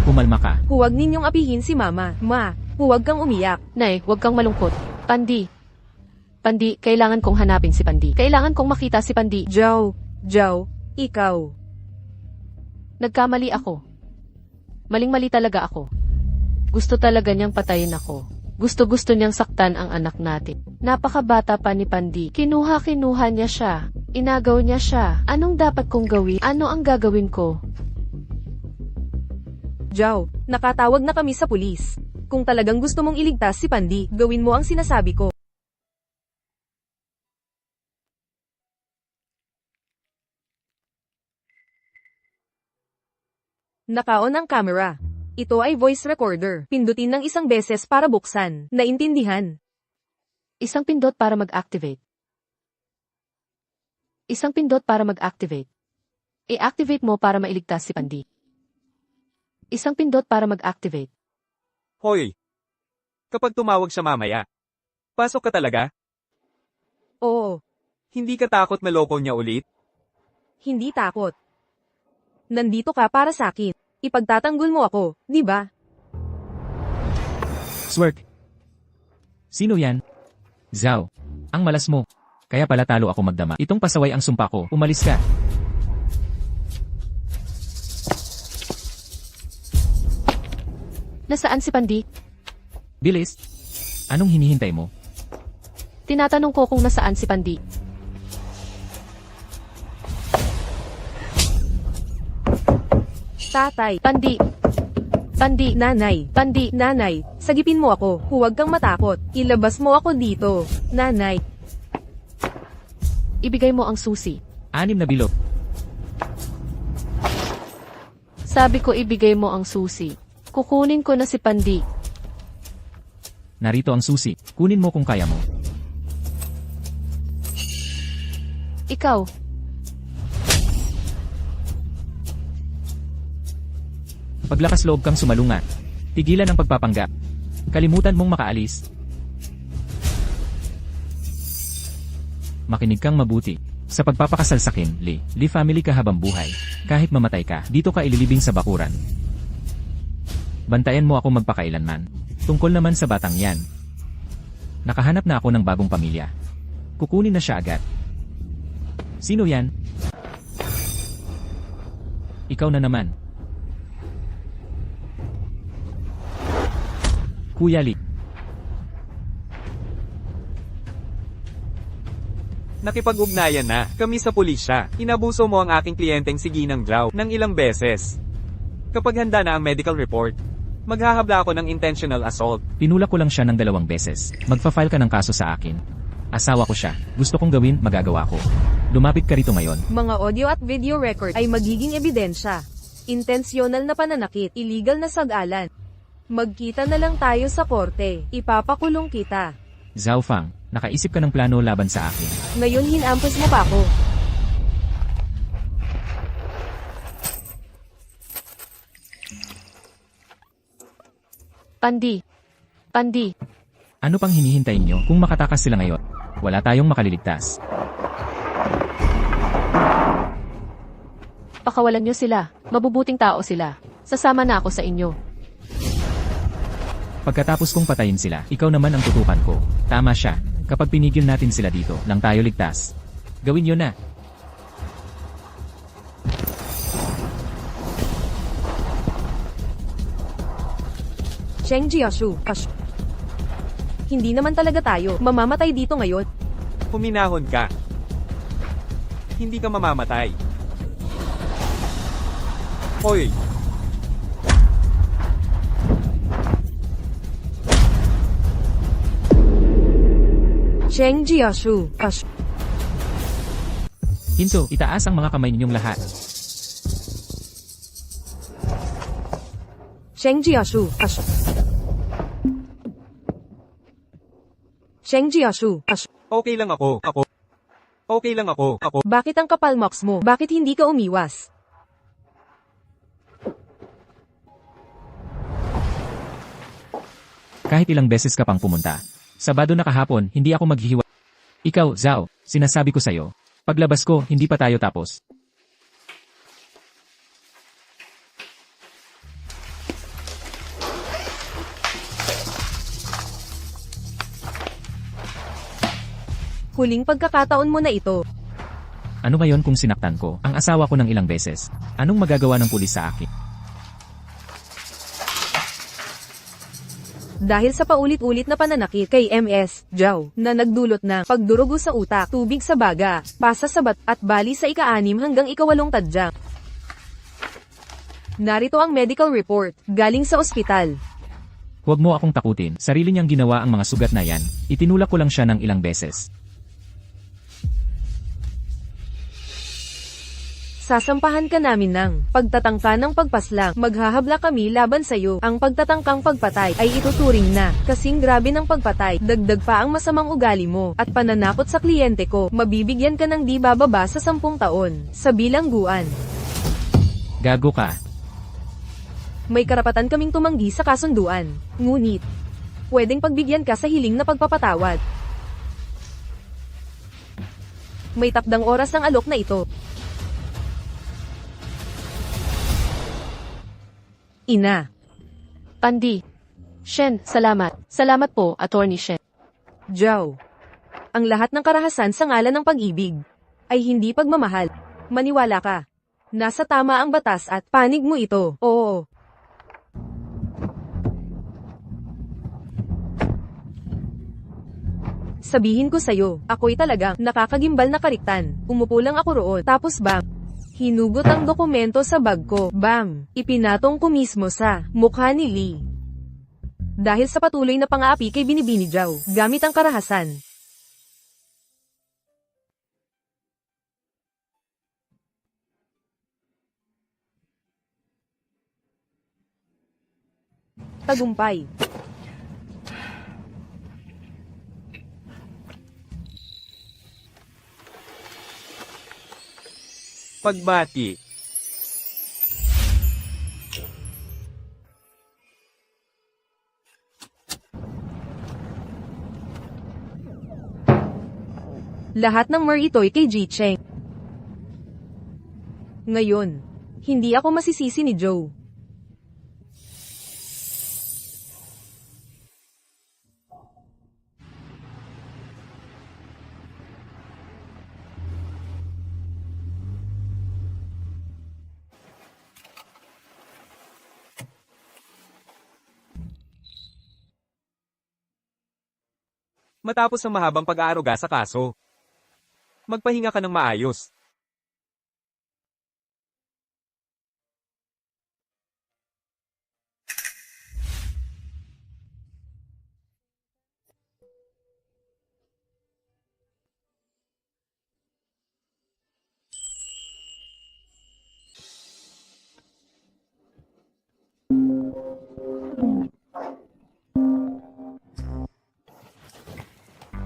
Kumalma ka. Huwag ninyong apihin si Mama. Ma, huwag kang umiyak. Nay, huwag kang malungkot. Pandi. Pandi, kailangan kong hanapin si Pandi. Kailangan kong makita si Pandi. Zhao, ikaw. Nagkamali ako. Maling-mali talaga ako. Gusto talaga niyang patayin ako. Gusto niyang saktan ang anak natin. Napakabata pa ni Pandi. Kinuha niya siya. Inagaw niya siya. Anong dapat kong gawin? Ano ang gagawin ko? Zhao, nakatawag na kami sa pulis. Kung talagang gusto mong iligtas si Pandi, gawin mo ang sinasabi ko. Naka-on ang camera. Ito ay voice recorder. Pindutin ng isang beses para buksan. Naintindihan? Isang pindot para mag-activate. Isang pindot para mag-activate. I-activate mo para mailigtas si Pandi. Isang pindot para mag-activate. Hoy! Kapag tumawag siya mamaya, pasok ka talaga? Oo, Hindi ka takot maloko niya ulit? hindi takot. Nandito ka para sa akin. Ipagtatanggol mo ako, di ba? Swerk. Sino yan? Zhao. Ang malas mo. Kaya pala talo ako magdama. Itong pasaway ang sumpa ko. Umalis ka. Nasaan si Pandi? Bilis. Anong hinihintay mo? Tinatanong ko kung nasaan si Pandi. Tatay, Pandi. Pandi. nanay, Pandi. nanay, sagipin mo ako. Huwag kang matakot. Ilabas mo ako dito. Nanay, Ibigay mo ang susi. 6 na bilog. Sabi ko ibigay mo ang susi. Kukunin ko na si Pandi. Narito ang susi. Kunin mo kung kaya mo. Ikaw. Paglakas loob kang sumalungat. Tigilan ang pagpapanggap. Kalimutan mong makaalis. Makinig kang mabuti. Sa pagpapakasal sa akin, Lee family ka habang buhay. Kahit mamatay ka, dito ka ililibing sa bakuran. Bantayan mo ako magpakailanman. Tungkol naman sa batang yan. Nakahanap na ako ng bagong pamilya. Kukunin na siya agad. Sino yan? Ikaw na naman. Kuya Lee. Nakipag-ugnayan na kami sa pulisya. Inabuso mo ang aking kliyenteng si Ginang Zhao ng ilang beses. Kapag handa na ang medical report, maghahabla ako ng intentional assault. Pinulak ko lang siya ng 2 beses. Magfa-file ka ng kaso sa akin. Asawa ko siya. Gusto kong gawin, magagawa ko. Lumapit ka rito ngayon. mga audio at video record ay magiging ebidensya. Intensyonal na pananakit, illegal na sag-alan. Magkita na lang tayo sa korte. Ipapakulong kita. Zhao Fang, nakaisip ka ng plano laban sa akin. Ngayon hinampas mo pa ako. Pandi. Pandi. Ano pang hinihintay niyo? Kung makatakas sila ngayon, wala tayong makaliligtas. Pakawalan niyo sila. Mabubuting tao sila. Sasama na ako sa inyo. Pagkatapos kong patayin sila, ikaw naman ang tutukan ko. Tama siya. Kapag pinigil natin sila dito, lang tayo ligtas. Gawin yun na. Cheng Jiashu. Hindi naman talaga tayo mamamatay dito ngayon. Huminahon ka. Hindi ka mamamatay. Hoy! Cheng Jiashu. Hinto, itaas ang mga kamay ninyong lahat. Cheng Jiashu. Cheng Jiashu. Okay lang ako. Okay lang ako. Bakit ang kapal mox mo? Bakit hindi ka umiwas? Kahit ilang beses ka pang pumunta. Sabado na kahapon, hindi ako maghihiwa. Ikaw, Zhao, sinasabi ko sa'yo. Paglabas ko, hindi pa tayo tapos. Huling pagkakataon mo na ito. Ano ngayon kung sinaktan ko ang asawa ko ng ilang beses? Anong magagawa ng pulis sa akin? Dahil sa paulit-ulit na pananakit kay MS, Zhao, na nagdulot ng pagdurugo sa utak, tubig sa baga, pasa sa bat, at bali sa ika-6 hanggang ika-8 tadyang. Narito ang medical report, galing sa ospital. Huwag mo akong takutin, sarili niyang ginawa ang mga sugat na yan. Itinulak ko lang siya ng ilang beses. Sasampahan ka namin ng pagtatangka ng pagpaslang. Maghahabla kami laban sa'yo. Ang pagtatangkang pagpatay ay ituturing na kasing grabe ng pagpatay. Dagdag pa ang masamang ugali mo at pananakot sa kliyente ko. Mabibigyan ka ng di bababa sa 10 taon sa bilangguan. Gago ka. May karapatan kaming tumanggi sa kasunduan. Ngunit, pwedeng pagbigyan ka sa hiling na pagpapatawad. May takdang oras ang alok na ito. Ina. Pandi. Shen, salamat. Salamat po, Attorney Shen. Zhao. Ang lahat ng karahasan sa ngalan ng pag-ibig ay hindi pagmamahal. Maniwala ka. Nasa tama ang batas at panig mo ito. Oo. Sabihin ko sa'yo, ako'y talagang nakakagimbal na kariktan. Umupo lang ako roon, tapos bam. Hinugot ang dokumento sa bag ko. Bam! Ipinatong ko mismo sa mukha ni Lee. Dahil sa patuloy na pang-aapi kay Binibini Zhao, gamit ang karahasan. Tagumpay. Pagbati. Lahat ng ito'y kay Ji Cheng. Ngayon, hindi ako masisisi ni Joe. Matapos ang mahabang pag-aaruga sa kaso, magpahinga ka ng maayos.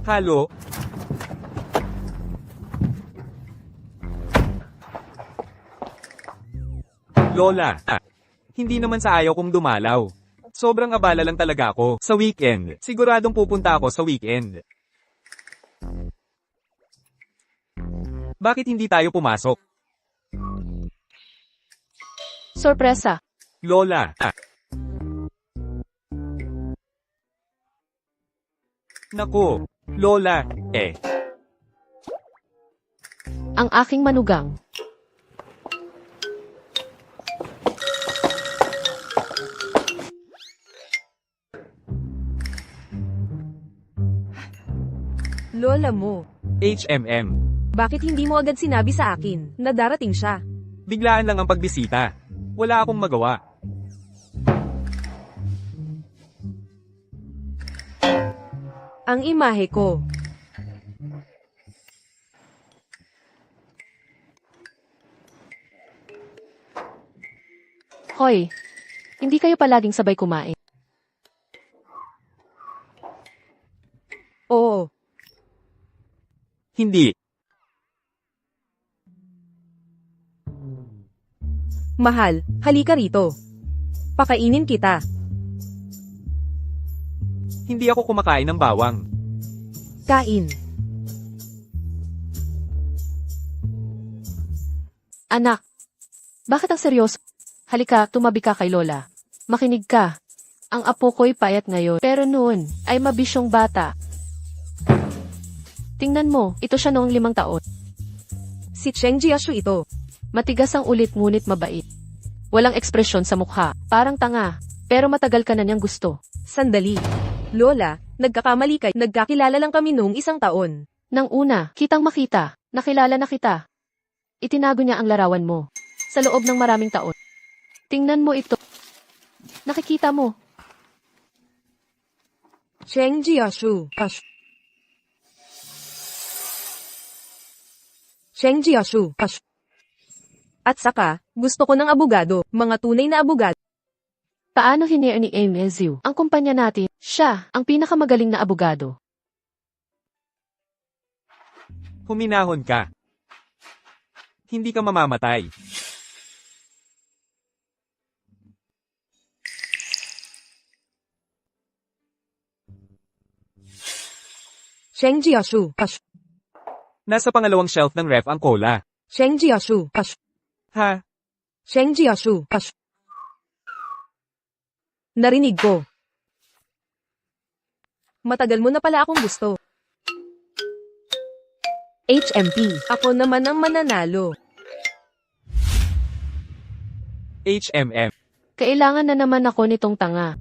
Halo? Lola, hindi naman sa ayaw kong dumalaw. Sobrang abala lang talaga ako sa weekend. Siguradong pupunta ako sa weekend. Bakit hindi tayo pumasok? Sorpresa. Lola. Naku, Lola, Ang aking manugang. Lola mo. HMM. Bakit hindi mo agad sinabi sa akin na darating siya? Biglaan lang ang pagbisita. Wala akong magawa. Ang imahe ko. Hoy, hindi kayo palaging sabay kumain. Oo. Hindi. Mahal, halika rito. Pakainin kita. Hindi ako kumakain ng bawang. Kain. Anak, bakit ang seryoso? Halika, tumabi ka kay Lola. Makinig ka. Ang apo ko'y payat ngayon, pero noon ay mabisyong bata. Tingnan mo, ito siya noong 5 taon. Si Cheng Jiashu ito. Matigas ang ulit ngunit mabait. Walang ekspresyon sa mukha, parang tanga, pero matagal ka na niyang gusto. Sandali. Lola, nagkakamali ka. Nagkakilala lang kami noong 1 taon. Nang una, kitang makita, nakilala na kita. Itinago niya ang larawan mo. Sa loob ng maraming taon. Tingnan mo ito. Nakikita mo. Cheng Jiashu. Cheng Jiashu. At saka, gusto ko ng abogado, mga tunay na abogado. Paano hinire ni Emeziu ang kumpanya natin? Siya, ang pinakamagaling na abogado. Huminahon ka. Hindi ka mamamatay. Cheng Jiashu. Nasa pangalawang shelf ng ref ang cola. Cheng Jiashu. Ha? Cheng Jiashu. Narinig ko. Matagal mo na pala akong gusto. HMP. Ako naman ang mananalo. HMM. Kailangan na naman ako nitong tanga.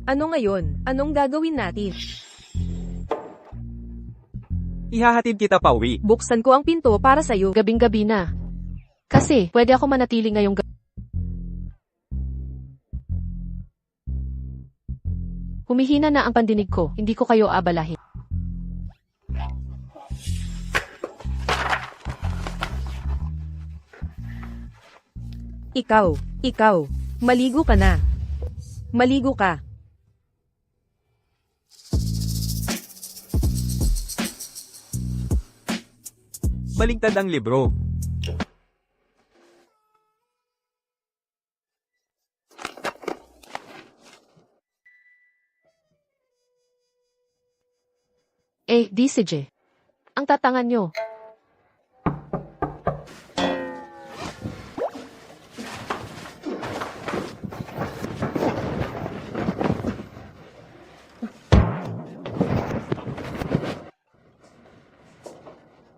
Ano ngayon? Anong gagawin natin? Ihahatid kita pauwi. Buksan ko ang pinto para sa'yo. Gabing-gabi na. Kasi, pwede ako manatili ngayong gabi. Humihina na ang pandinig ko, hindi ko kayo abalahin. Ikaw, maligo ka na. Maligo ka. Baligtad ang libro. DCJ. Ang tatangan nyo.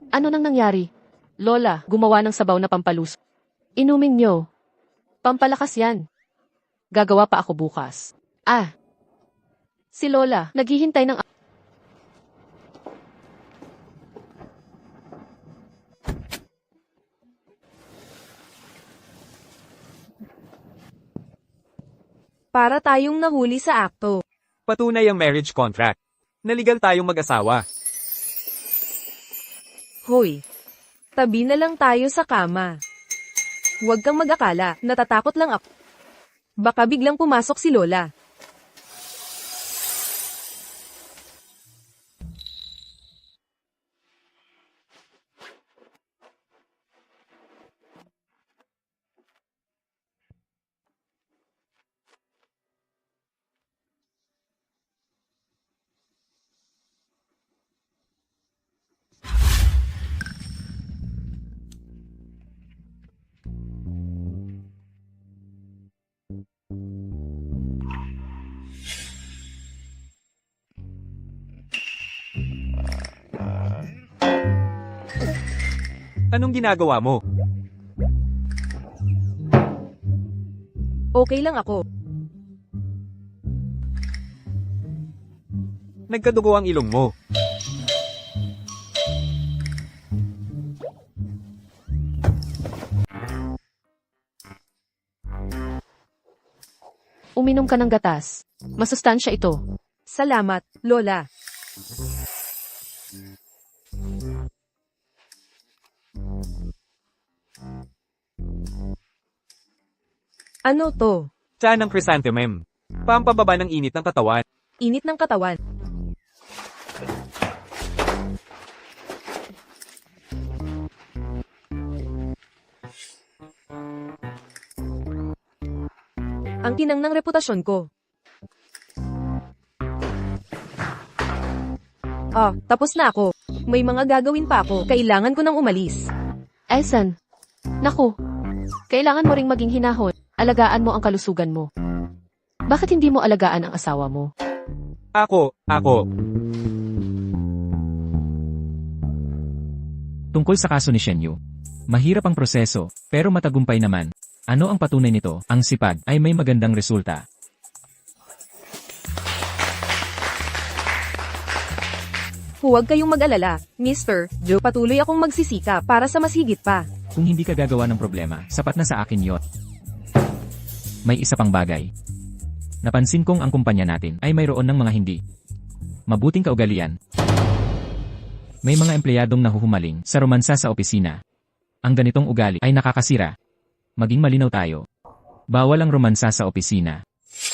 Ano nang nangyari? Lola, gumawa ng sabaw na pampalus. Inumin nyo. Pampalakas yan. Gagawa pa ako bukas. Si Lola, naghihintay ng... Para tayong nahuli sa akto. Patunay ang marriage contract. Naligal tayong mag-asawa. Hoy. Tabi na lang tayo sa kama. Huwag kang mag-akala, natatakot lang ako. Baka biglang pumasok si Lola. Anong ginagawa mo? Okay lang ako. Nagkadugo ang ilong mo. Uminom ka ng gatas. Masustansya ito. Salamat, Lola. Ano to? Tsa ng chrysanthemum. Pampababa ng init ng katawan. Init ng katawan. Ang kinang ng reputasyon ko. Tapos na ako. May mga gagawin pa ako. Kailangan ko nang umalis. Esan. Naku. Kailangan mo ring maging hinahon. Alagaan mo ang kalusugan mo. Bakit hindi mo alagaan ang asawa mo? Ako. Tungkol sa kaso ni Shen Yu. Mahirap ang proseso, pero matagumpay naman. Ano ang patunay nito? Ang sipag ay may magandang resulta. Huwag kayong mag-alala, Mr. Joe. Patuloy akong magsisika para sa mas higit pa. Kung hindi ka gagawa ng problema, sapat na sa akin yun. May isa pang bagay. Napansin kong ang kumpanya natin ay mayroon ng mga hindi mabuting kaugalian. May mga empleyadong nahuhumaling sa romansa sa opisina. Ang ganitong ugali ay nakakasira. Maging malinaw tayo. Bawal ang romansa sa opisina.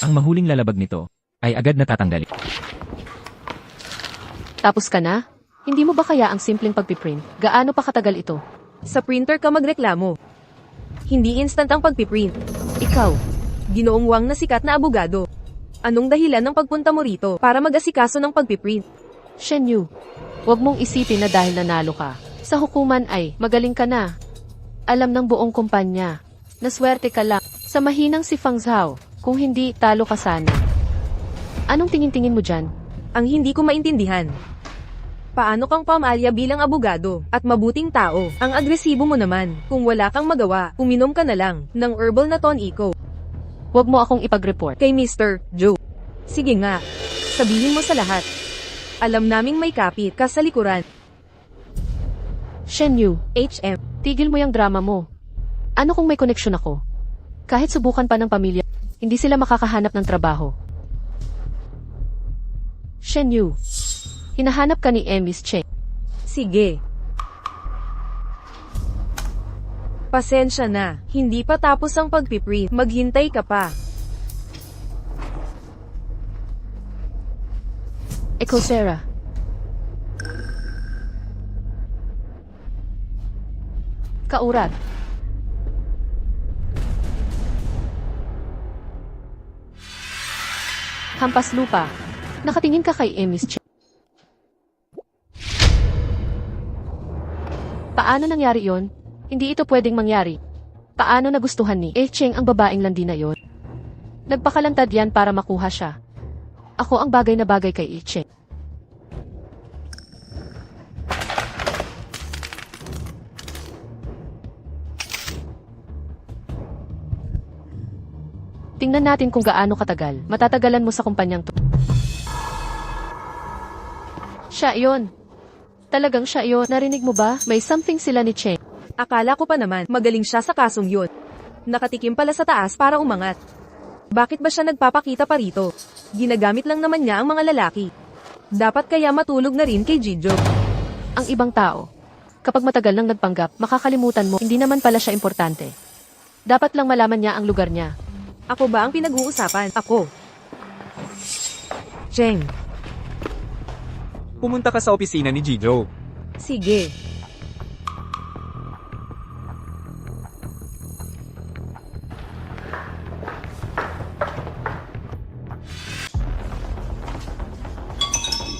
Ang mahuling lalabag nito ay agad natatanggali. Tapos ka na? Hindi mo ba kaya ang simpleng pagpiprint? Gaano pa katagal ito? Sa printer ka magreklamo. Hindi instant ang pagpiprint. Ikaw, Ginoong Wang na sikat na abogado. Anong dahilan ng pagpunta mo rito para mag-asikaso ng pagpiprint? Shen Yu. Huwag mong isipin na dahil nanalo ka. Sa hukuman ay, magaling ka na. Alam ng buong kumpanya. Naswerte ka lang. Sa mahinang si Fang Zhao. Kung hindi, talo ka sana. Anong tingin-tingin mo dyan? Ang hindi ko maintindihan. Paano kang pamalya bilang abogado at mabuting tao? Ang agresibo mo naman. Kung wala kang magawa, uminom ka na lang ng herbal na tonico Huwag mo akong ipag-report. kay Mr. Joe. Sige nga, sabihin mo sa lahat. Alam naming may kapit ka sa likuran. Shen Yu, HM. tigil mo yung drama mo. Ano kung may koneksyon ako? Kahit subukan pa ng pamilya, hindi sila makakahanap ng trabaho. Shen Yu, hinahanap ka ni Miss Cheng. Sige. Pasensya na, hindi pa tapos ang pagpiprint. Maghintay ka pa. Ecosera. Kaurat. Hampas lupa. Nakatingin ka kay Miss Cheng. Paano nangyari yon? Hindi ito pwedeng mangyari. Paano nagustuhan ni Cheng ang babaeng landi na yon? Nagpakalantad yan para makuha siya. Ako ang bagay na bagay kay Cheng. Tingnan natin kung gaano katagal matatagalan mo sa kumpanyang to. Siya yon. Talagang siya yon. Narinig mo ba? May something sila ni Cheng. Akala ko pa naman, magaling siya sa kasong yun. Nakatikim pala sa taas para umangat. Bakit ba siya nagpapakita pa rito? Ginagamit lang naman niya ang mga lalaki. Dapat kaya matulog na rin kay Jijo. Ang ibang tao, kapag matagal nang nagpanggap, makakalimutan mo, hindi naman pala siya importante. Dapat lang malaman niya ang lugar niya. Ako ba ang pinag-uusapan? Ako. Cheng. Pumunta ka sa opisina ni Jijo. Sige.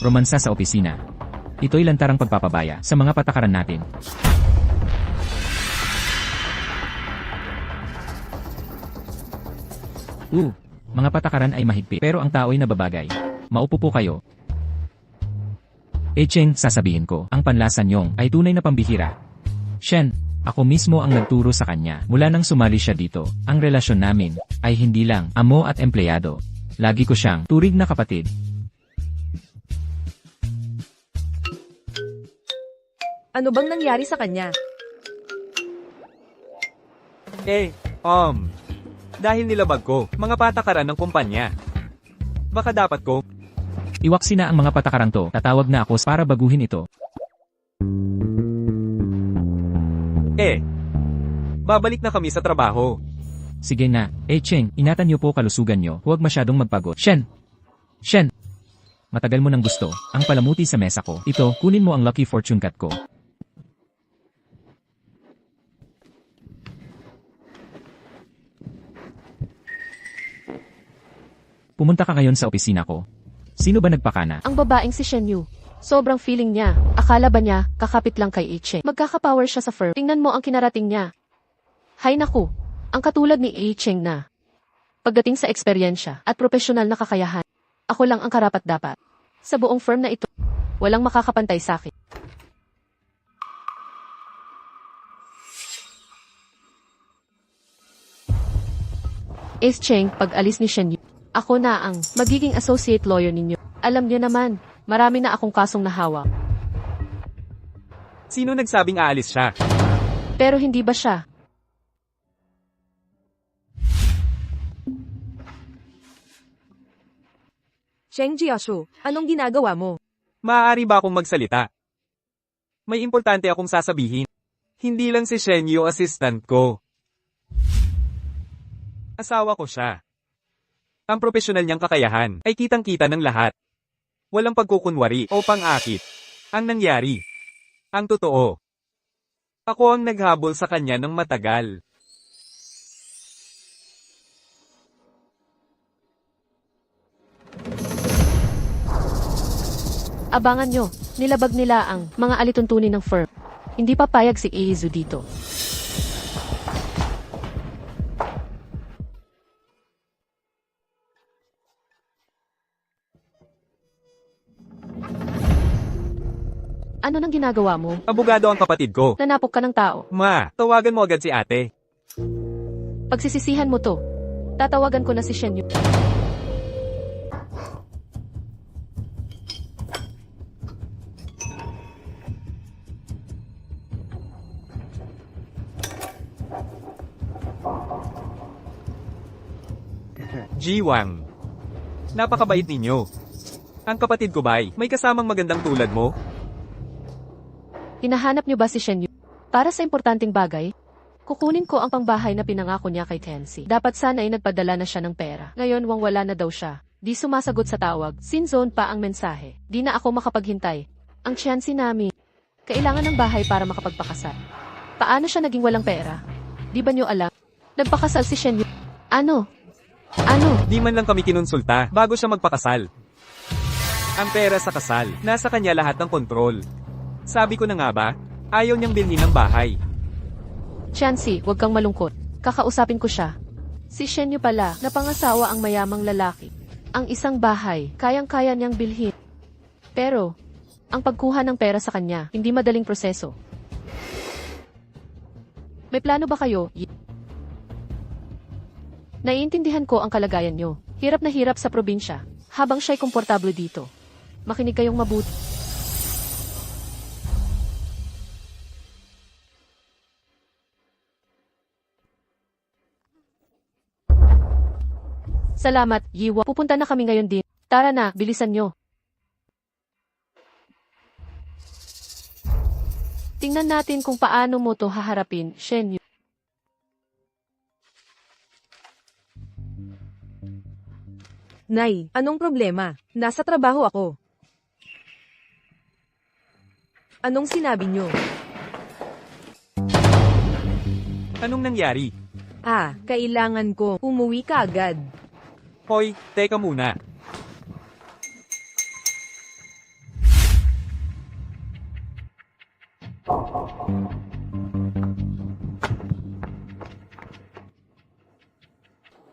Romansa sa opisina. Ito'y lantarang pagpapabaya sa mga patakaran natin. Mga patakaran ay mahigpit pero ang tao'y nababagay. Maupo po kayo. Cheng, sasabihin ko, ang panlasan niyong ay tunay na pambihira. Shen, ako mismo ang nagturo sa kanya. Mula nang sumali siya dito, ang relasyon namin ay hindi lang amo at empleyado. Lagi ko siyang turing na kapatid. Ano bang nangyari sa kanya? Dahil nilabag ko, mga patakaran ng kumpanya. Baka dapat ko, Iwaksi na ang mga patakarang to, tatawag na ako para baguhin ito. babalik na kami sa trabaho. Sige na, Cheng, ingatan niyo po kalusugan niyo, huwag masyadong magpagod. Shen! Shen! Matagal mo nang gusto, ang palamuti sa mesa ko. Ito, kunin mo ang lucky fortune cut ko. Pumunta ka ngayon sa opisina ko. Sino ba nagpakana? Ang babaeng si Shen Yu. Sobrang feeling niya. Akala ba niya, kakapit lang kay Cheng. Magkaka-power siya sa firm. Tingnan mo ang kinarating niya. Hay naku, ang katulad ni Cheng na. Pagdating sa eksperyensya at profesional na kakayahan, ako lang ang karapat-dapat. Sa buong firm na ito, walang makakapantay sa akin. Cheng, pag alis ni Shen Yu, ako na ang magiging associate lawyer ninyo. Alam niyo naman, marami na akong kasong nahawak. Sino nagsabing aalis siya? Pero hindi ba siya? Sheng Jiashu, anong ginagawa mo? Maaari ba akong magsalita? May importante akong sasabihin. Hindi lang si Shen Yu assistant ko. Asawa ko siya. Ang profesional niyang kakayahan ay kitang-kita ng lahat. Walang pagkukunwari o pang-akit. Ang nangyari. Ang totoo. Ako ang naghabol sa kanya ng matagal. Abangan nyo, nilabag nila ang mga alituntunin ng firm. Hindi papayag si Eizu dito. Ano nang ginagawa mo? Abogado ang kapatid ko. Nanapok ka ng tao. Ma, tawagan mo agad si ate. Pagsisisihan mo to. Tatawagan ko na si Shen Yu. Jiwang. Napakabait ninyo. Ang kapatid ko ba'y may kasamang magandang tulad mo? Hinahanap niyo ba si Shen Yu? Para sa importanteng bagay? Kukunin ko ang pangbahay na pinangako niya kay Tensi. Dapat sana ay nagpadala na siya ng pera. Ngayon wala na daw siya. Di sumasagot sa tawag. Sinzone pa ang mensahe. Di na ako makapaghintay. Ang Tiansi Nami. Kailangan ng bahay para makapagpakasal. Paano siya naging walang pera? Di ba niyo alam? Nagpakasal si Shen Yu. Ano? Di man lang kami kinonsulta bago siya magpakasal. Ang pera sa kasal, nasa kanya lahat ng kontrol. Sabi ko na nga ba, ayaw niyang bilhin ng bahay. Tiansi, huwag kang malungkot. Kakausapin ko siya. Si Shen Yu pala, napangasawa ang mayamang lalaki. Ang isang bahay, kayang-kaya niyang bilhin. Pero, ang pagkuha ng pera sa kanya, hindi madaling proseso. May plano ba kayo? Naiintindihan ko ang kalagayan niyo. Hirap na hirap sa probinsya, habang siya'y komportable dito. Makinig kayong mabuti. Salamat, Yiwa. Pupunta na kami ngayon din. Tara na, bilisan nyo. Tingnan natin kung paano mo to haharapin, Shen Yu. Nay, anong problema? Nasa trabaho ako. Anong sinabi niyo? Anong nangyari? Kailangan ko umuwi ka agad. Hoy, teka muna.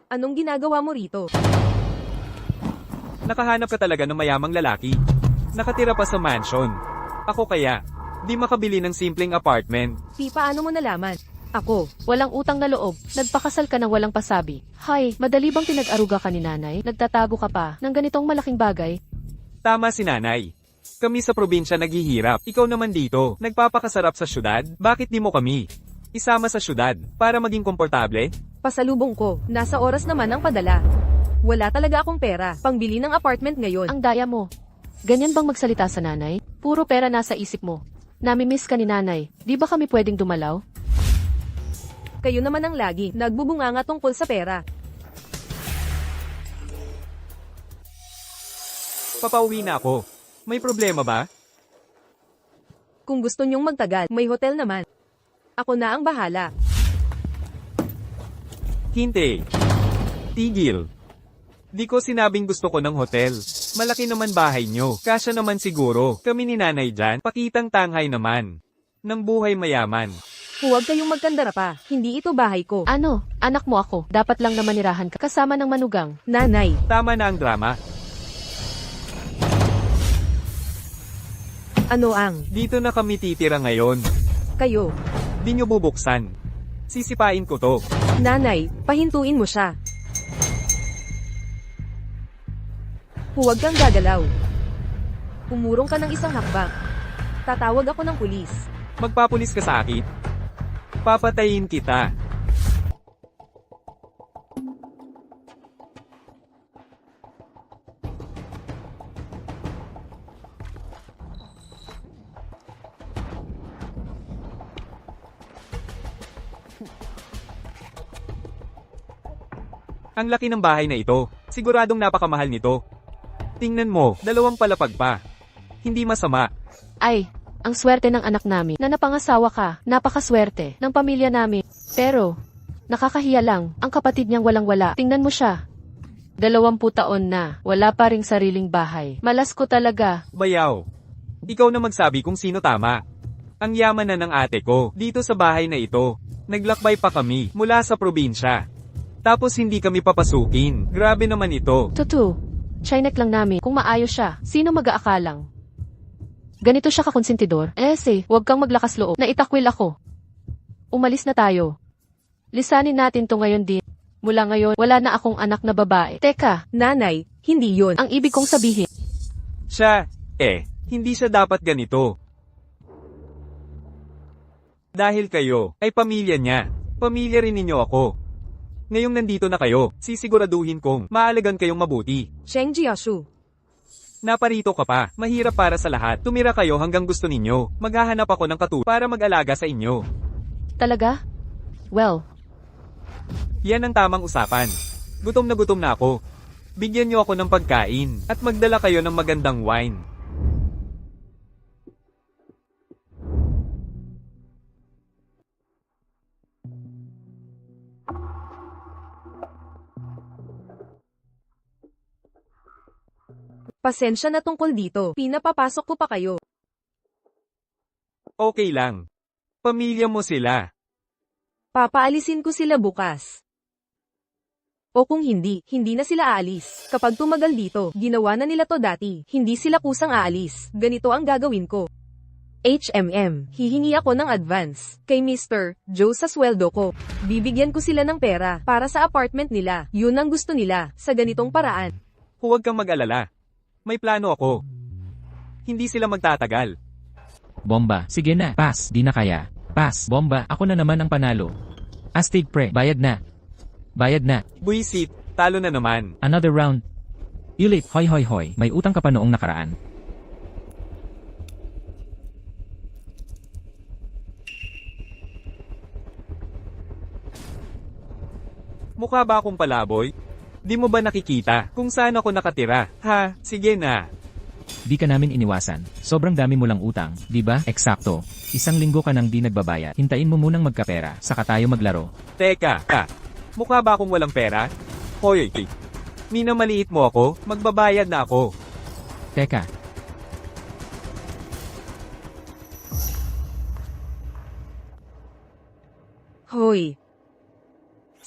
Anong ginagawa mo rito? Nakahanap ka talaga ng mayamang lalaki. Nakatira pa sa mansion. Ako kaya, di makabili ng simpleng apartment. Paano mo nalaman? Ako, Walang utang na loob. Nagpakasal ka ng walang pasabi. Hay, madali bang pinag-aruga ka ni nanay? Nagtatago ka pa ng ganitong malaking bagay? Tama si nanay. Kami sa probinsya naghihirap. Ikaw naman dito, nagpapakasarap sa syudad. Bakit di mo kami isama sa syudad para maging komportable? pasalubong ko. Nasa oras naman ang padala. Wala talaga akong pera. Pangbili ng apartment ngayon. Ang daya mo. Ganyan bang magsalita sa nanay? Puro pera nasa isip mo. Namimiss ka ni nanay. Di ba kami pwedeng dumalaw? Kayo naman ang laging nagbubunganga tungkol sa pera. Papauwi na ako. May problema ba? Kung gusto nyong magtagal, may hotel naman. Ako na ang bahala. Hintay. Tigil. Di ko sinabing gusto ko ng hotel. Malaki naman bahay nyo. Kasya naman siguro. Kami ni nanay dyan, pakitang tanghay naman. Ng buhay mayaman. Huwag kayong magkandara pa. Hindi ito bahay ko. Ano, anak mo ako. Dapat lang na manirahan ka kasama ng manugang. Nanay, Tama na ang drama. ano ang Dito na kami titira ngayon. kayo? Di nyo bubuksan. Sisipain ko to. Nanay, pahintuin mo siya. Huwag kang gagalaw. Umurong ka ng isang hakbang. Tatawag ako ng pulis. Magpapulis ka sa akin. Papatayin kita. Ang laki ng bahay na ito. Siguradong napakamahal nito. Tingnan mo, 2 palapag pa. Hindi masama. Ay, ang swerte ng anak namin na napangasawa ka. Napakaswerte ng pamilya namin. Pero, nakakahiya lang, ang kapatid niyang walang-wala. Tingnan mo siya. 20 taon na, wala pa ring sariling bahay. Malas ko talaga. Bayaw. Ikaw na magsabi kung sino tama. Ang yaman na ng ate ko, dito sa bahay na ito. Naglakbay pa kami, mula sa probinsya. Tapos hindi kami papasukin. Grabe naman ito. Tutu, chinek lang namin kung maayos siya. Sino mag-aakalang? Ganito siya kakonsentidor. Huwag kang maglakas loob. Naitakwil ako. Umalis na tayo. Lisanin natin to ngayon din. Mula ngayon, wala na akong anak na babae. Teka, Nanay, hindi yun. ang ibig kong sabihin. Siya, hindi siya dapat ganito. Dahil kayo, ay pamilya niya. Pamilya rin ninyo ako. Ngayong nandito na kayo, sisiguraduhin kong maalagan kayong mabuti. Sheng Jiashu. Naparito ka pa, mahirap para sa lahat. Tumira kayo hanggang gusto ninyo. Maghahanap ako ng katulong para mag-alaga sa inyo. Talaga? Well, Yan ang tamang usapan. Gutom na ako. Bigyan niyo ako ng pagkain, at magdala kayo ng magandang wine. Pasensya na tungkol dito. Pinapapasok ko pa kayo. Okay lang. Pamilya mo sila. Papaalisin ko sila bukas. O kung hindi, hindi na sila aalis. Kapag tumagal dito, ginawa na nila to dati. Hindi sila kusang aalis. Ganito ang gagawin ko. HMM, hihingi ako ng advance. Kay Mr. Joe sa sweldo ko. Bibigyan ko sila ng pera para sa apartment nila. Yun ang gusto nila, sa ganitong paraan. Huwag kang mag-alala. May plano ako. Hindi sila magtatagal. Bomba, sige na. Pass, di na kaya. Pass, bomba, ako na naman ang panalo. Astig pre, bayad na. Bayad na. Buisit, talo na naman. Another round. Ulit, hoy hoy hoy, may utang ka pa noong nakaraan. Mukha ba akong palaboy? Di mo ba nakikita kung saan ako nakatira? Ha, sige na. Di ka namin iniwasan. Sobrang dami mo lang utang, di ba? Eksakto. 1 linggo ka nang di nagbabayad. Hintayin mo munang magkapera, saka tayo maglaro. Teka, mukha ba akong walang pera? Hoy, minamaliit mo ako, magbabayad na ako. Teka, Hoy.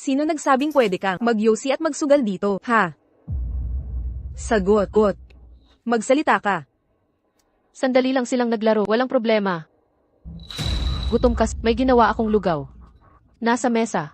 Sino nagsabing pwede kang magyosi at magsugal dito, ha? Sagot. Magsalita ka. Sandali lang silang naglaro, walang problema. Gutom ka, may ginawa akong lugaw. Nasa mesa.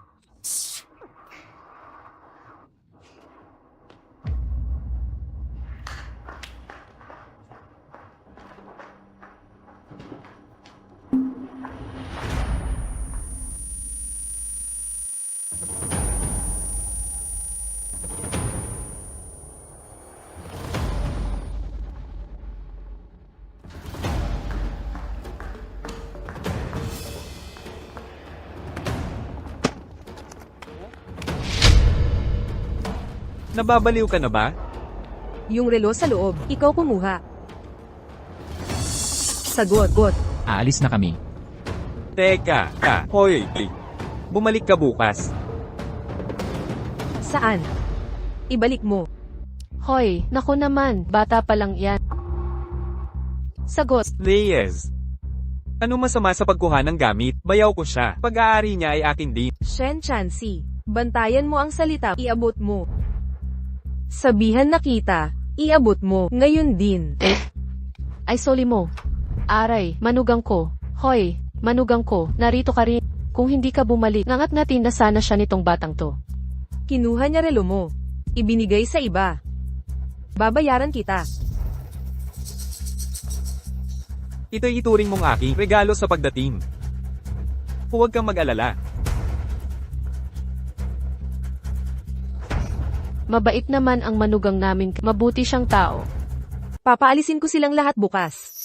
Nababaliw ka na ba? Yung relo sa loob, ikaw kumuha. Sagot. Aalis na kami. Teka, hoy. Bumalik ka bukas. Saan? Ibalik mo. Hoy, naku naman, bata pa lang yan. Sagot. Reyes. Ano masama sa pagkuha ng gamit? Bayaw ko siya. Pag-aari niya ay akin din. Shen Chansi, bantayan mo ang salita, iabot mo. Sabihan na kita, iabot mo, ngayon din. Ay soli mo. Aray, manugang ko. Hoy, manugang ko, narito ka rin. Kung hindi ka bumalik, nangat natin na sana siya nitong batang to. Kinuha niya relo mo. Ibinigay sa iba. Babayaran kita. Ito'y ituring mong aking regalo sa pagdating. Huwag kang mag-alala. Mabait naman ang manugang namin, mabuti siyang tao. Papaalisin ko silang lahat bukas.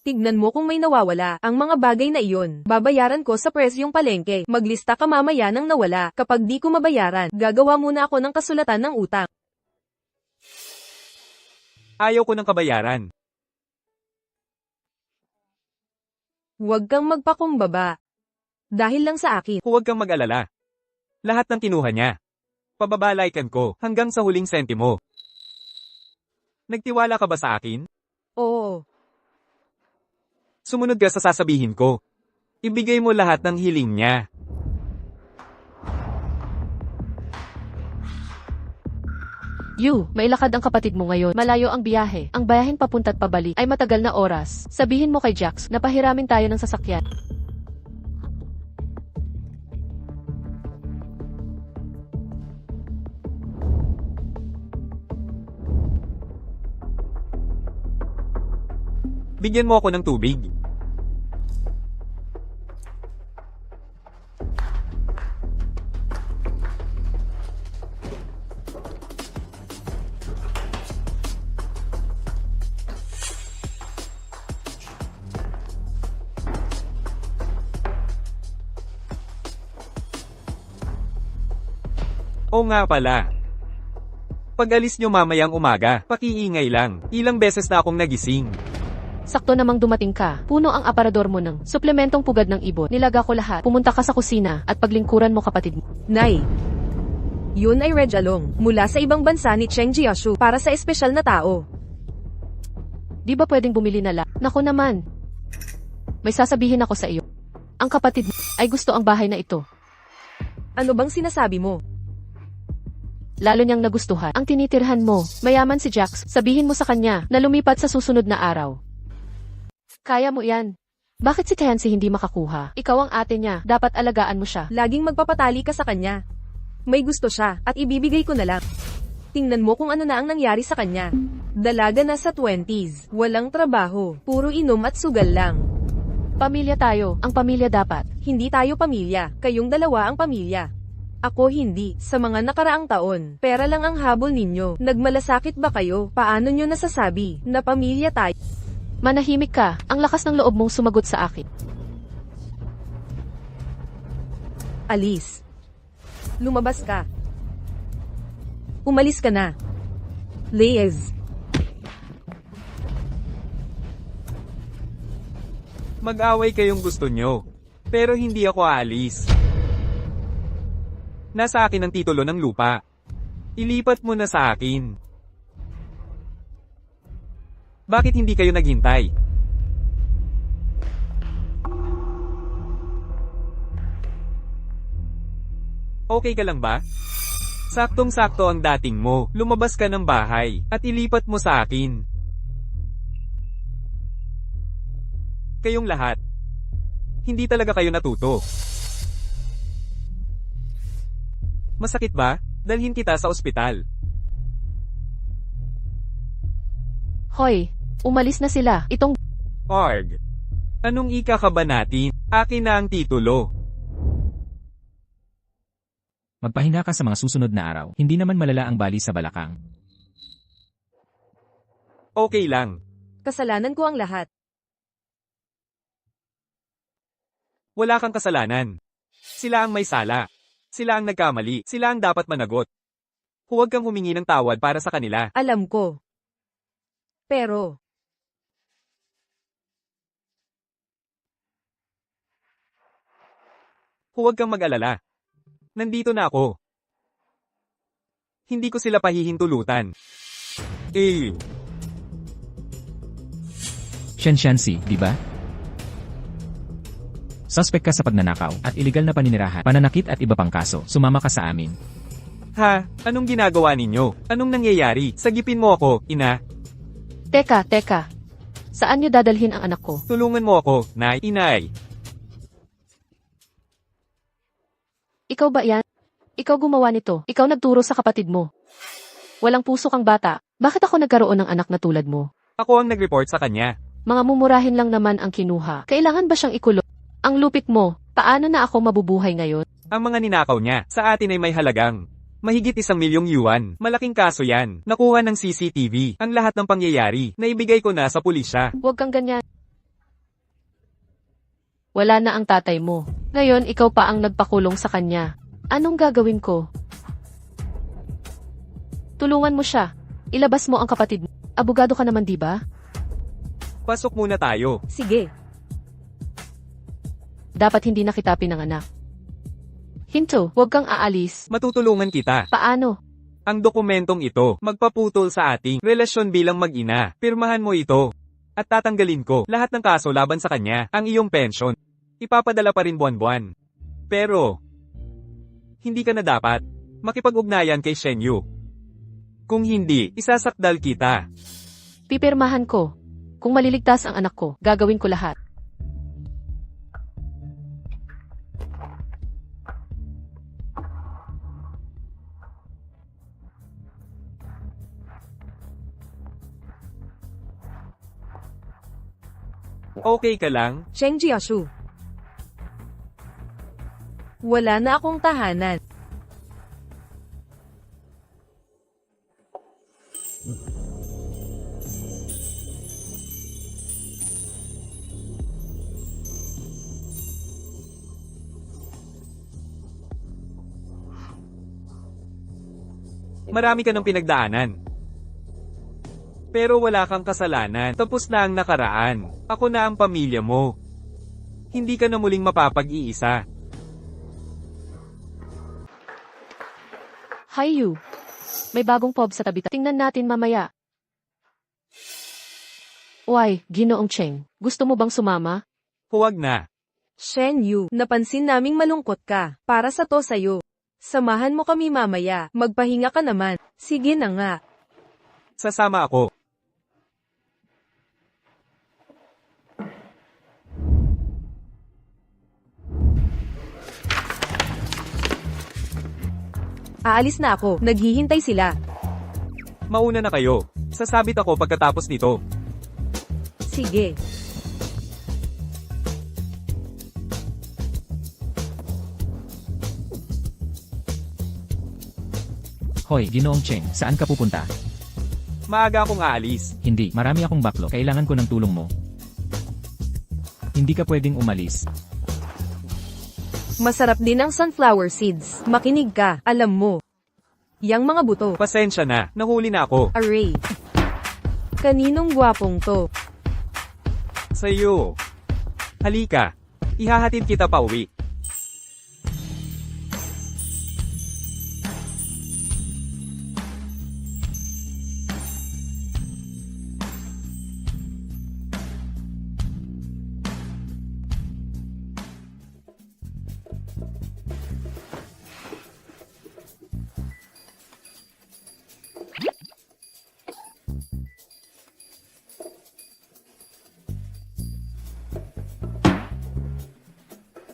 Tignan mo kung may nawawala, ang mga bagay na iyon. Babayaran ko sa presyong palengke. Maglista ka mamaya ng nawala. Kapag di ko mabayaran, gagawa muna ako ng kasulatan ng utang. Ayaw ko ng kabayaran. Huwag kang magpakumbaba. Dahil lang sa akin. Huwag kang mag-alala. Lahat ng kinuha niya. Pababalaykan ko hanggang sa huling sentimo. Nagtiwala ka ba sa akin? Oo. Sumunod ka sa sasabihin ko. Ibigay mo lahat ng hiling niya. May lakad ang kapatid mo ngayon. Malayo ang biyahe. Ang bayahin papunta't pabalik ay matagal na oras. Sabihin mo kay Jax na pahiramin tayo ng sasakyan. Bigyan mo ako ng tubig. Oo nga pala. Pag-alis nyo mamayang umaga, pakiingay lang. Ilang beses na akong nagising. Sakto namang dumating ka. Puno ang aparador mo ng suplementong pugad ng ibon. Nilaga ko lahat. Pumunta ka sa kusina at paglingkuran mo kapatid mo. Nay. Yun ay Rejalong, mula sa ibang bansa ni Cheng Jiashu para sa espesyal na tao. Di ba pwedeng bumili na lang? Naku naman. May sasabihin ako sa iyo. Ang kapatid mo ay gusto ang bahay na ito. Ano bang sinasabi mo? Lalo niyang nagustuhan ang tinitirhan mo. Mayaman si Jax, sabihin mo sa kanya na lumipat sa susunod na araw. Kaya mo yan. Bakit si Kenzie hindi makakuha? Ikaw ang ate niya, dapat alagaan mo siya. Laging magpapatali ka sa kanya. May gusto siya, at ibibigay ko na lang. Tingnan mo kung ano na ang nangyari sa kanya. Dalaga na sa 20s, walang trabaho, puro inom at sugal lang. Pamilya tayo, ang pamilya dapat. Hindi tayo pamilya, kayong dalawa ang pamilya. Ako hindi, sa mga nakaraang taon, pera lang ang habol ninyo. Nagmalasakit ba kayo? Paano nyo nasasabi na pamilya tayo? Manahimik ka, ang lakas ng loob mong sumagot sa akin. Alis. Lumabas ka. Umalis ka na. Liz. Mag-away kayong gusto nyo. Pero hindi ako aalis. Nasa akin ang titulo ng lupa. Ilipat mo na sa akin. Bakit hindi kayo naghintay? Okay ka lang ba? Saktong-sakto ang dating mo. Lumabas ka ng bahay at ilipat mo sa akin. Kayong lahat. Hindi talaga kayo natuto. Masakit ba? Dalhin kita sa ospital. Hoy, umalis na sila. Itong Arg. Anong ika ka ba natin? Akin na ang titulo. Magpahinga ka sa mga susunod na araw. Hindi naman malala ang bali sa balakang. Okay lang. Kasalanan ko ang lahat. Wala kang kasalanan. Sila ang may sala. Sila ang nagkamali. Sila ang dapat managot. Huwag kang humingi ng tawad para sa kanila. Alam ko. Pero, Huwag kang mag-alala. Nandito na ako. Hindi ko sila pahihintulutan. Eh, Shenxianxi, di ba? Suspect ka sa pagnanakaw at iligal na paninirahan, pananakit at iba pang kaso. Sumama ka sa amin. ha? Anong ginagawa ninyo? Anong nangyayari? Sagipin mo ako, ina. Teka. Saan niyo dadalhin ang anak ko? Tulungan mo ako, nay, inay. Ikaw ba yan? Ikaw gumawa nito. Ikaw nagturo sa kapatid mo. Walang puso kang bata. Bakit ako nagkaroon ng anak na tulad mo? Ako ang nag-report sa kanya. Mga mumurahin lang naman ang kinuha. Kailangan ba siyang ikulong? Ang lupit mo. Paano na ako mabubuhay ngayon? Ang mga ninakaw niya, sa atin ay may halagang mahigit 1,000,000 yuan. Malaking kaso yan. Nakuha ng CCTV. Ang lahat ng pangyayari, naibigay ko na sa pulisya. Huwag kang ganyan. Wala na ang tatay mo. Ngayon, ikaw pa ang nagpakulong sa kanya. Anong gagawin ko? Tulungan mo siya. Ilabas mo ang kapatid mo. Abogado ka naman, di ba? Pasok muna tayo. sige. Dapat hindi na kita pinanganak. Hinto, huwag kang aalis. Matutulungan kita. Paano? Ang dokumentong ito, magpaputol sa ating relasyon bilang mag-ina. Pirmahan mo ito. At tatanggalin ko lahat ng kaso laban sa kanya, ang iyong pensyon. Ipapadala pa rin buwan-buwan. Pero, hindi ka na dapat makipag-ugnayan kay Shenyu. Kung hindi, isasakdal kita. Pipirmahan ko. Kung maliligtas ang anak ko, gagawin ko lahat. Okay ka lang? Cheng Jiashu. Wala na akong tahanan. Marami ka ng pinagdaanan. Pero wala kang kasalanan. Tapos na ang nakaraan. Ako na ang pamilya mo. Hindi ka na muling mapapag-iisa. Hi you. May bagong pob sa tabi. Tingnan natin mamaya. Why, Ginoong Cheng, gusto mo bang sumama? Huwag na. Shen Yu, napansin naming malungkot ka. Para sa to sayo. Samahan mo kami mamaya. Magpahinga ka naman. Sige na nga. Sasama ako. Aalis na ako. Naghihintay sila. Mauna na kayo. Sasabit ako pagkatapos nito. Sige. Hoy, Ginoong Cheng, saan ka pupunta? Maaga akong aalis. Hindi, marami akong backlog. Kailangan ko ng tulong mo. Hindi ka pwedeng umalis. Masarap din ang sunflower seeds. Makinig ka. Alam mo. Yang mga buto. Pasensya na. Nahuli na ako. Array. Kaninong gwapong to? Sa'yo. Halika. Ihahatid kita pa uwi.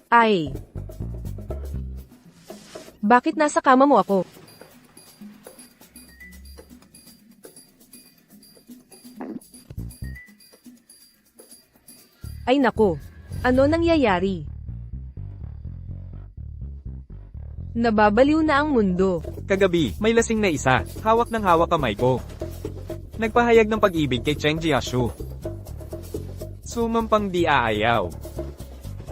Ay. Bakit nasa kama mo ako? Ay nako. Ano nangyayari? Nababaliw na ang mundo. Kagabi, may lasing na isa. Hawak ng hawak kamay ko. Nagpahayag ng pag-ibig kay Cheng Jiashu. Sumampang di aayaw.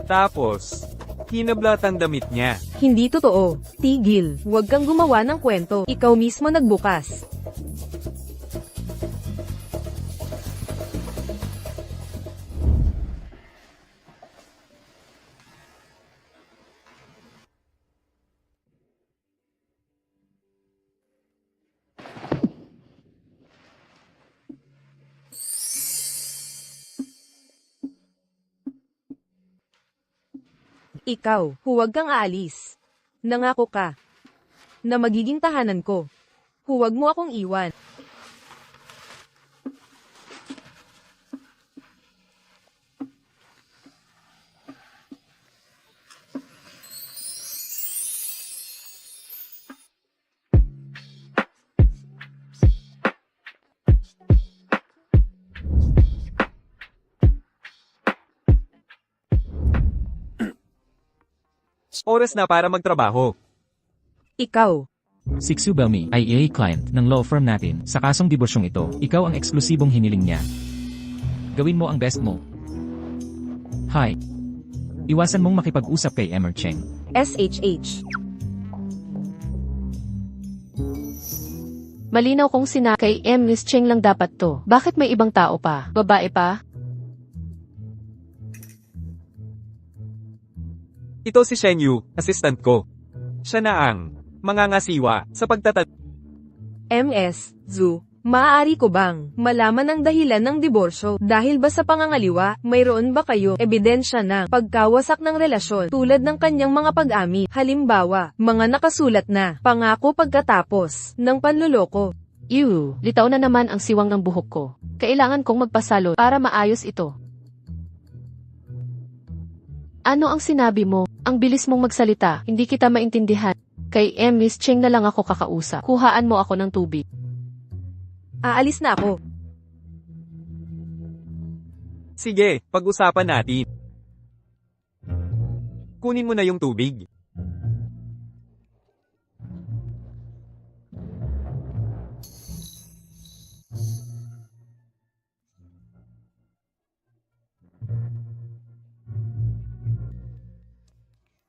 Tapos, Hinablat ang damit niya. Hindi totoo. Tigil. Huwag kang gumawa ng kwento. Ikaw mismo nagbukas. Ikaw, huwag kang aalis. Nangako ka na magiging tahanan ko. Huwag mo akong iwan. Oras na para magtrabaho. Ikaw, Si Xubelmi ay EA client ng law firm natin sa kasong diborsyong ito. Ikaw ang eksklusibong hiniling niya. Gawin mo ang best mo. Hi. Iwasan mong makipag-usap kay Emmer Cheng. SHH. Malinaw kong kay Miss Cheng lang dapat to. Bakit may ibang tao pa? Babae pa? Ito si Shen Yu, assistant ko. Siya na ang mangangasiwa sa MS, Zu, maaari ko bang malaman ang dahilan ng diborsyo? Dahil ba sa pangangaliwa, mayroon ba kayo ebidensya ng pagkawasak ng relasyon tulad ng kanyang mga pag-ami? Halimbawa, mga nakasulat na pangako pagkatapos ng panluloko. Ew, litaw na naman ang siwang ng buhok ko. Kailangan kong magpasalo para maayos ito. Ano ang sinabi mo? Ang bilis mong magsalita, hindi kita maintindihan. Kay Miss Cheng na lang ako kakausap. Kuhaan mo ako ng tubig. Aalis na ako. Sige, pag-usapan natin. Kunin mo na yung tubig.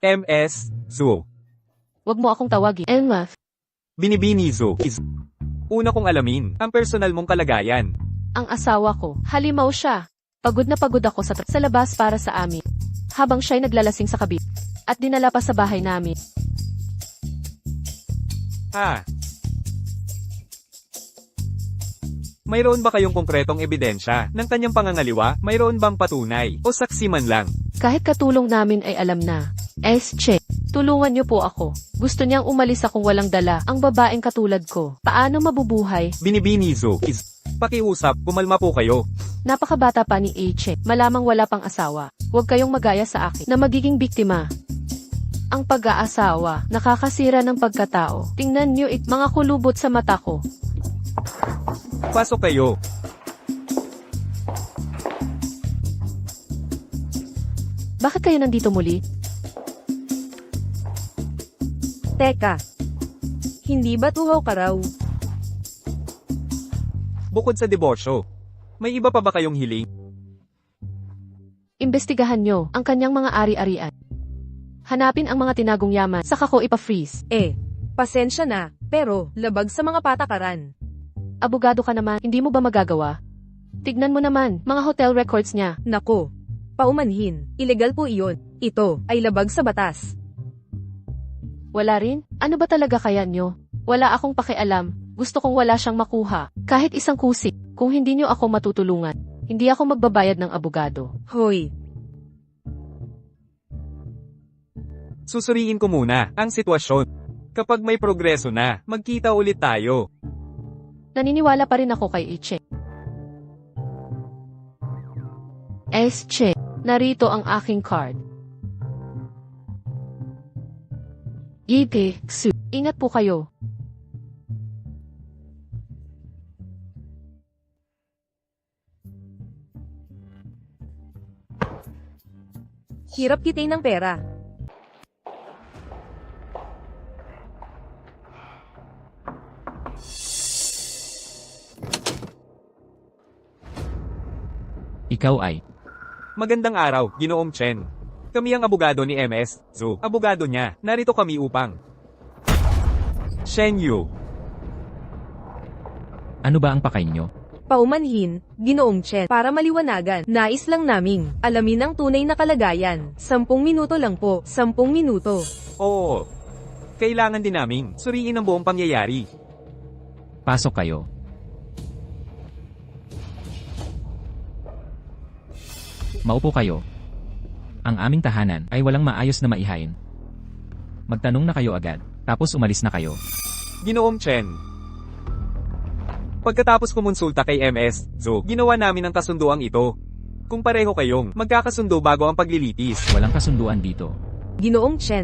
MS, Zu. Huwag mo akong tawagin. Emma, Binibini, Zu. Una kong alamin ang personal mong kalagayan. ang asawa ko. Halimaw siya. Pagod na pagod ako sa labas para sa amin. Habang siya'y naglalasing sa kabit. At dinala pa sa bahay namin. Ha? Mayroon ba kayong konkretong ebidensya ng kanyang pangangaliwa? Mayroon bang patunay o saksi man lang? Kahit katulong namin ay alam na. Che, tulungan niyo po ako. Gusto niyang umalis akong walang dala ang babaeng katulad ko. Paano mabubuhay? Binibini, Zu. Pakiusap, kumalma po kayo. Napakabata pa ni Che. Malamang wala pang asawa. Huwag kayong magaya sa akin na magiging biktima. Ang pag-aasawa, nakakasira ng pagkatao. Tingnan niyo mga kulubot sa mata ko. Pasok kayo. Bakit kayo nandito muli? Teka. Hindi ba tuhaw ka raw? Bukod sa diborsyo, may iba pa ba kayong hiling? Imbestigahan niyo ang kanyang mga ari-arian. Hanapin ang mga tinagong yaman, saka ko ipa-freeze. Pasensya na, pero labag sa mga patakaran. Abogado ka naman, hindi mo ba magagawa? Tignan mo naman, mga hotel records niya. Nako. Paumanhin. Ilegal po iyon. Ito ay labag sa batas. Wala rin? Ano ba talaga kaya nyo? Wala akong pakialam. Gusto kong wala siyang makuha. Kahit isang kusik. Kung hindi nyo ako matutulungan, hindi ako magbabayad ng abogado. Hoy. Susuriin ko muna ang sitwasyon. Kapag may progreso na, magkita ulit tayo. Naniniwala pa rin ako kay Che. Che, narito ang aking card. Su. Ingat po kayo. Hirap kitain ng pera. Ikaw ay, Magandang araw, Ginoong Chen. Kami ang abogado ni MS, Zhu. Abogado niya. Narito kami upang... Shen Yu. Ano ba ang pakay niyo? Paumanhin, Ginoong Chen, para maliwanagan. Nais lang naming alamin ang tunay na kalagayan. 10 minuto lang po, 10 minuto. Oo. Kailangan din naming suriin ang buong pangyayari. Pasok kayo. Maupo kayo. Ang aming tahanan ay walang maayos na maihain. Magtanong na kayo agad, tapos umalis na kayo. Ginoong Chen. Pagkatapos kumonsulta kay MS, Zhu, ginawa namin ang kasunduang ito. Kung pareho kayong magkakasundo bago ang paglilitis. Walang kasunduan dito. Ginoong Chen.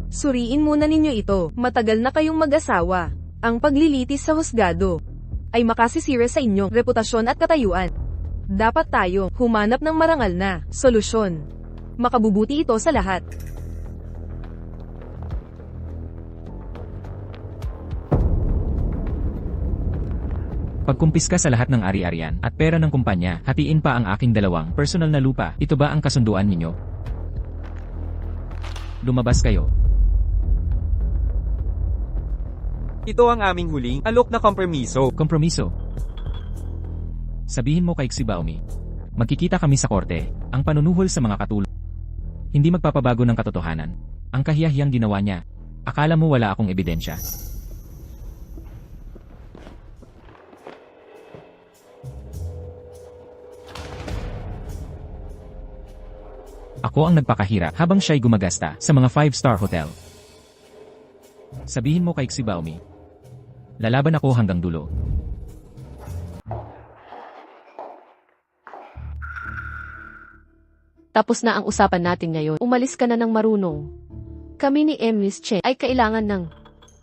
Suriin muna ninyo ito, matagal na kayong mag-asawa. Ang paglilitis sa husgado ay makasisira sa inyong reputasyon at katayuan. Dapat tayo humanap ng marangal na solusyon. Makabubuti ito sa lahat. Pagkumpiska sa lahat ng ari-arian at pera ng kumpanya, hatiin pa ang aking dalawang personal na lupa. Ito ba ang kasunduan ninyo? Lumabas kayo. Ito ang aming huling alok na kompromiso. Kompromiso. Sabihin mo kay Xiaomi. Magkikita kami sa korte, ang panunuhol sa mga katulong. Hindi magpapabago ng katotohanan. Ang kahiyahiyang ginawa niya. Akala mo wala akong ebidensya. Ako ang nagpakahirap habang siya'y gumagasta sa mga 5-star hotel. Sabihin mo kay Xiaomi. Lalaban ako hanggang dulo. Tapos na ang usapan natin ngayon. Umalis ka na ng marunong. Kami ni Miss Chen ay kailangan ng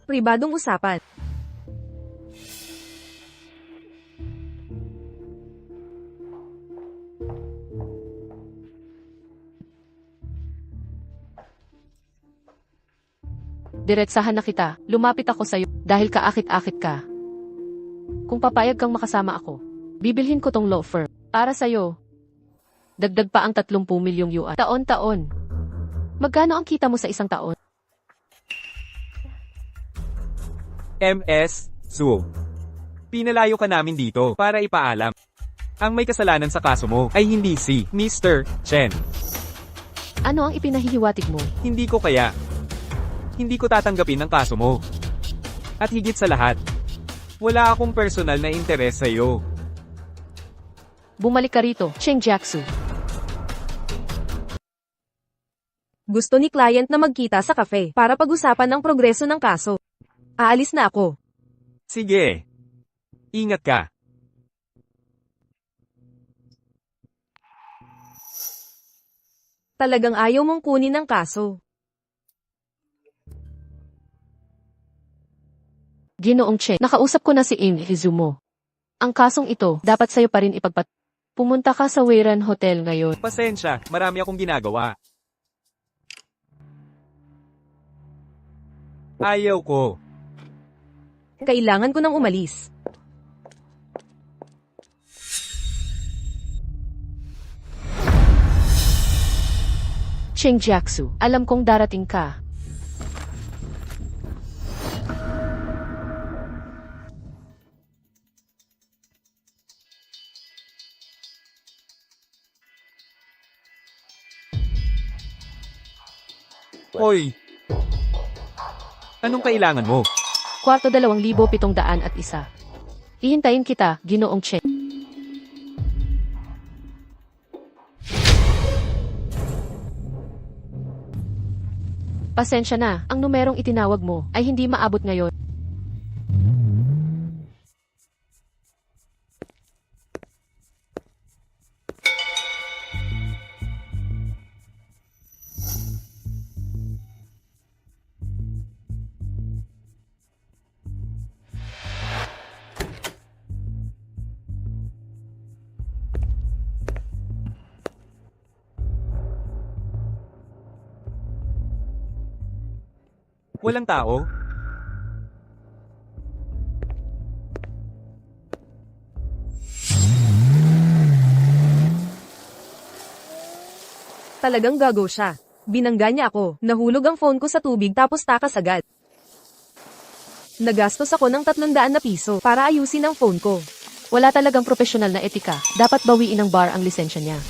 Pribadong usapan. diretsahan na kita. Lumapit ako sa'yo dahil kaakit-akit ka. Kung papayag kang makasama ako, bibilhin ko tong law firm para sa'yo. Dagdag pa ang 30 milyong yuan. Taon-taon. Magkano ang kita mo sa isang taon? MS, Zhu. Pinalayo ka namin dito para ipaalam. Ang may kasalanan sa kaso mo ay hindi si Mr. Chen. Ano ang ipinahihiwatig mo? Hindi ko kaya. Hindi ko tatanggapin ang kaso mo. At higit sa lahat, wala akong personal na interes sa iyo. Bumalik ka rito, Cheng Jiaxu. Gusto ni client na magkita sa cafe para pag-usapan ang progreso ng kaso. Aalis na ako. Sige. Ingat ka. Talagang ayaw mong kunin ang kaso. Ginoong Che, nakausap ko na si Izumo. Ang kasong ito, dapat sa'yo pa rin ipagpat... Pumunta ka sa Weiran Hotel ngayon. Pasensya, marami akong ginagawa. Ayaw ko. Kailangan ko nang umalis. Cheng Jiaxu, alam kong darating ka. Hoy! Anong kailangan mo? Kwarto 2,701. Hihintayin kita, Ginoong Che. Pasensya na, ang numerong itinawag mo ay hindi maabot ngayon. Walang tao? Talagang gago siya. Binangga niya ako, nahulog ang phone ko sa tubig tapos takas agad. Nagastos ako ng 300 na piso para ayusin ang phone ko. Wala talagang profesional na etika. Dapat bawiin ng bar ang lisensya niya.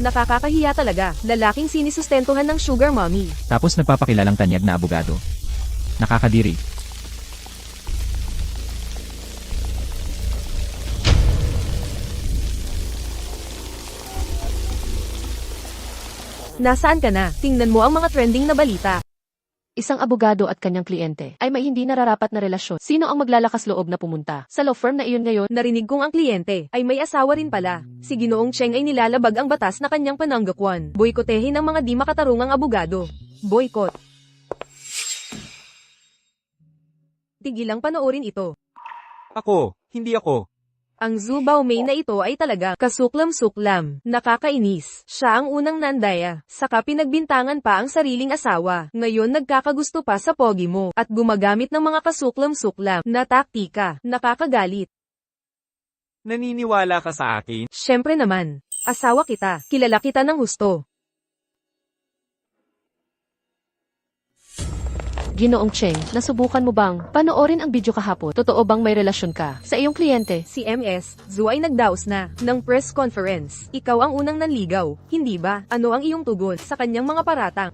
Nakakakahiya talaga, lalaking sinisustentuhan ng sugar mommy. Tapos nagpapakilalang tanyag na abogado. Nakakadiri. Nasaan ka na? Tingnan mo ang mga trending na balita. Isang abogado at kanyang kliyente ay may hindi nararapat na relasyon. Sino ang maglalakas loob na pumunta sa law firm na iyon ngayon? Narinig kong ang kliyente ay may asawa rin pala. Si Ginoong Cheng ay nilalabag ang batas na kanyang pananggakwan. Boykotehin ang mga di makatarungang abogado. Boycott. Tigilang panoorin ito. Ako, hindi ako. Ang Zhu Baomei na ito ay talaga kasuklam-suklam, nakakainis. Siya ang unang nandaya, saka pinagbintangan pa ang sariling asawa. Ngayon nagkakagusto pa sa pogi mo, at gumagamit ng mga kasuklam-suklam na taktika, nakakagalit. Naniniwala ka sa akin? Syempre naman, asawa kita, kilala kita ng husto. Ginoong Cheng, nasubukan mo bang panoorin ang video kahapon? Totoo bang may relasyon ka sa iyong kliyente? Si MS, Zhu ay nagdaos na ng press conference. Ikaw ang unang nanligaw, hindi ba? Ano ang iyong tugon sa kanyang mga paratang?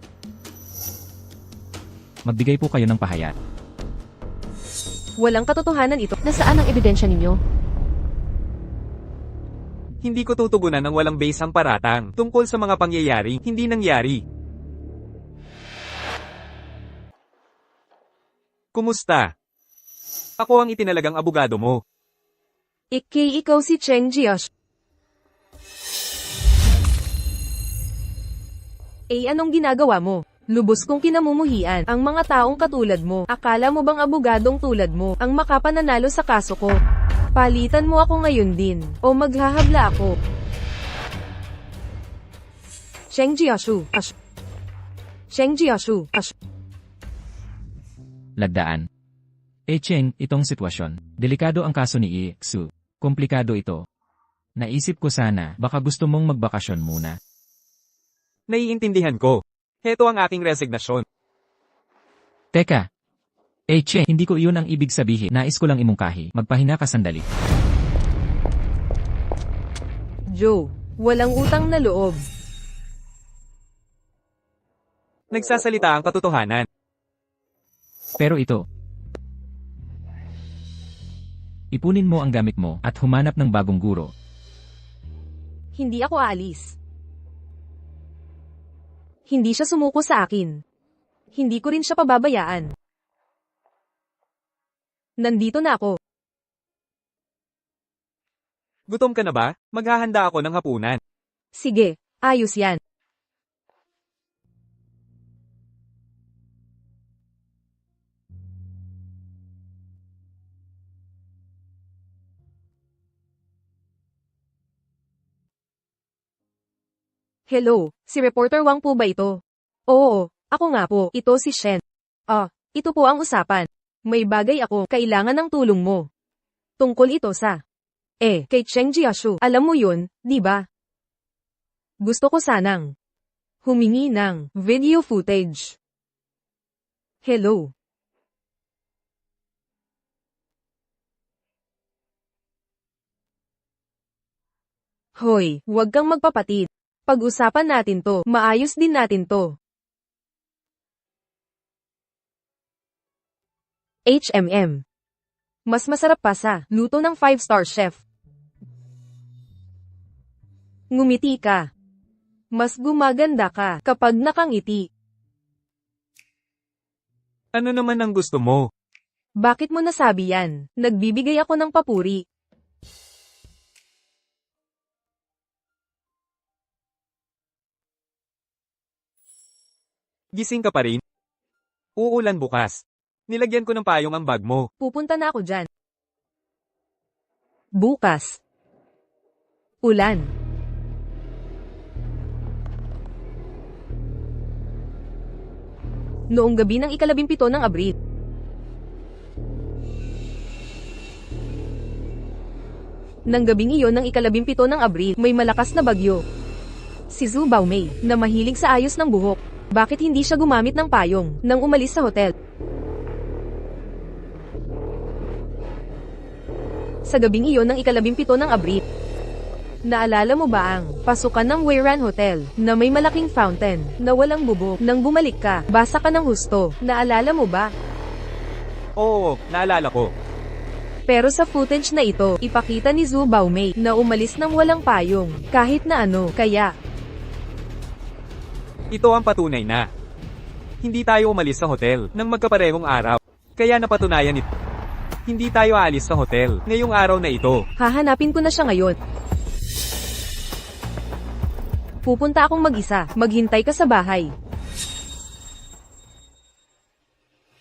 Magbigay po kayo ng pahayag. Walang katotohanan ito. Nasaan ang ebidensya ninyo? Hindi ko tutugunan ng walang base ang paratang tungkol sa mga pangyayaring hindi nangyari. Kumusta? Ako ang itinalagang abogado mo. Ikaw si Cheng Jiash. Anong ginagawa mo? Lubos kong kinamumuhian ang mga taong katulad mo. Akala mo bang abogadong tulad mo ang makapananalo sa kaso ko? Palitan mo ako ngayon din, o maghahabla ako. Cheng Jiashu. Cheng Jiashu. Lagdaan. Cheng, itong sitwasyon. Delikado ang kaso ni Xu. Komplikado ito. Naisip ko sana, baka gusto mong magbakasyon muna. Naiintindihan ko. Heto ang aking resignasyon. Teka. Cheng, hindi ko iyon ang ibig sabihin. Nais ko lang imungkahi. Magpahina ka sandali. Joe, walang utang na loob. Nagsasalita ang katotohanan. Pero ito. Ipunin mo ang gamit mo at humanap ng bagong guro. Hindi ako aalis. Hindi siya sumuko sa akin. Hindi ko rin siya pababayaan. Nandito na ako. Gutom ka na ba? Maghahanda ako ng hapunan. Sige, ayos yan. Hello, si Reporter Wang po ba ito? Oo, ako nga po, ito si Shen. Ito po ang usapan. May bagay ako, kailangan ng tulong mo. Tungkol ito sa kay Cheng Jiashu. Alam mo yun, di ba? Gusto ko sanang humingi ng video footage. Hello. Hoy, huwag kang magpapatid. Pag-usapan natin to, maayos din natin to. HMM. Mas masarap pa sa luto ng 5-star chef. Ngumiti ka. Mas gumaganda ka kapag nakangiti. Ano naman ang gusto mo? Bakit mo nasabi yan? Nagbibigay ako ng papuri. Gising ka pa rin? Uulan bukas. Nilagyan ko ng payong ang bag mo. Pupunta na ako dyan. Bukas. Ulan. Noong gabi ng 17 ng Abril. Nang gabing iyon ng 17 ng Abril, may malakas na bagyo. Si Zhu Baomei, na mahilig sa ayos ng buhok. Bakit hindi siya gumamit ng payong nang umalis sa hotel? Sa gabing iyon ng ika-17 ng Abril. Naalala mo ba ang pasukan ng Weyran Hotel na may malaking fountain na walang bubog? Nang bumalik ka, basa ka ng husto. Naalala mo ba? Oo, naalala ko. Pero sa footage na ito, ipakita ni Zhu Baomei na umalis ng walang payong, kahit na ano, kaya Ito ang patunay na hindi tayo umalis sa hotel ng magkaparehong araw. Kaya napatunayan ito. Hindi tayo aalis sa hotel ngayong araw na ito. hahanapin ko na siya ngayon. Pupunta akong mag-isa, maghintay ka sa bahay.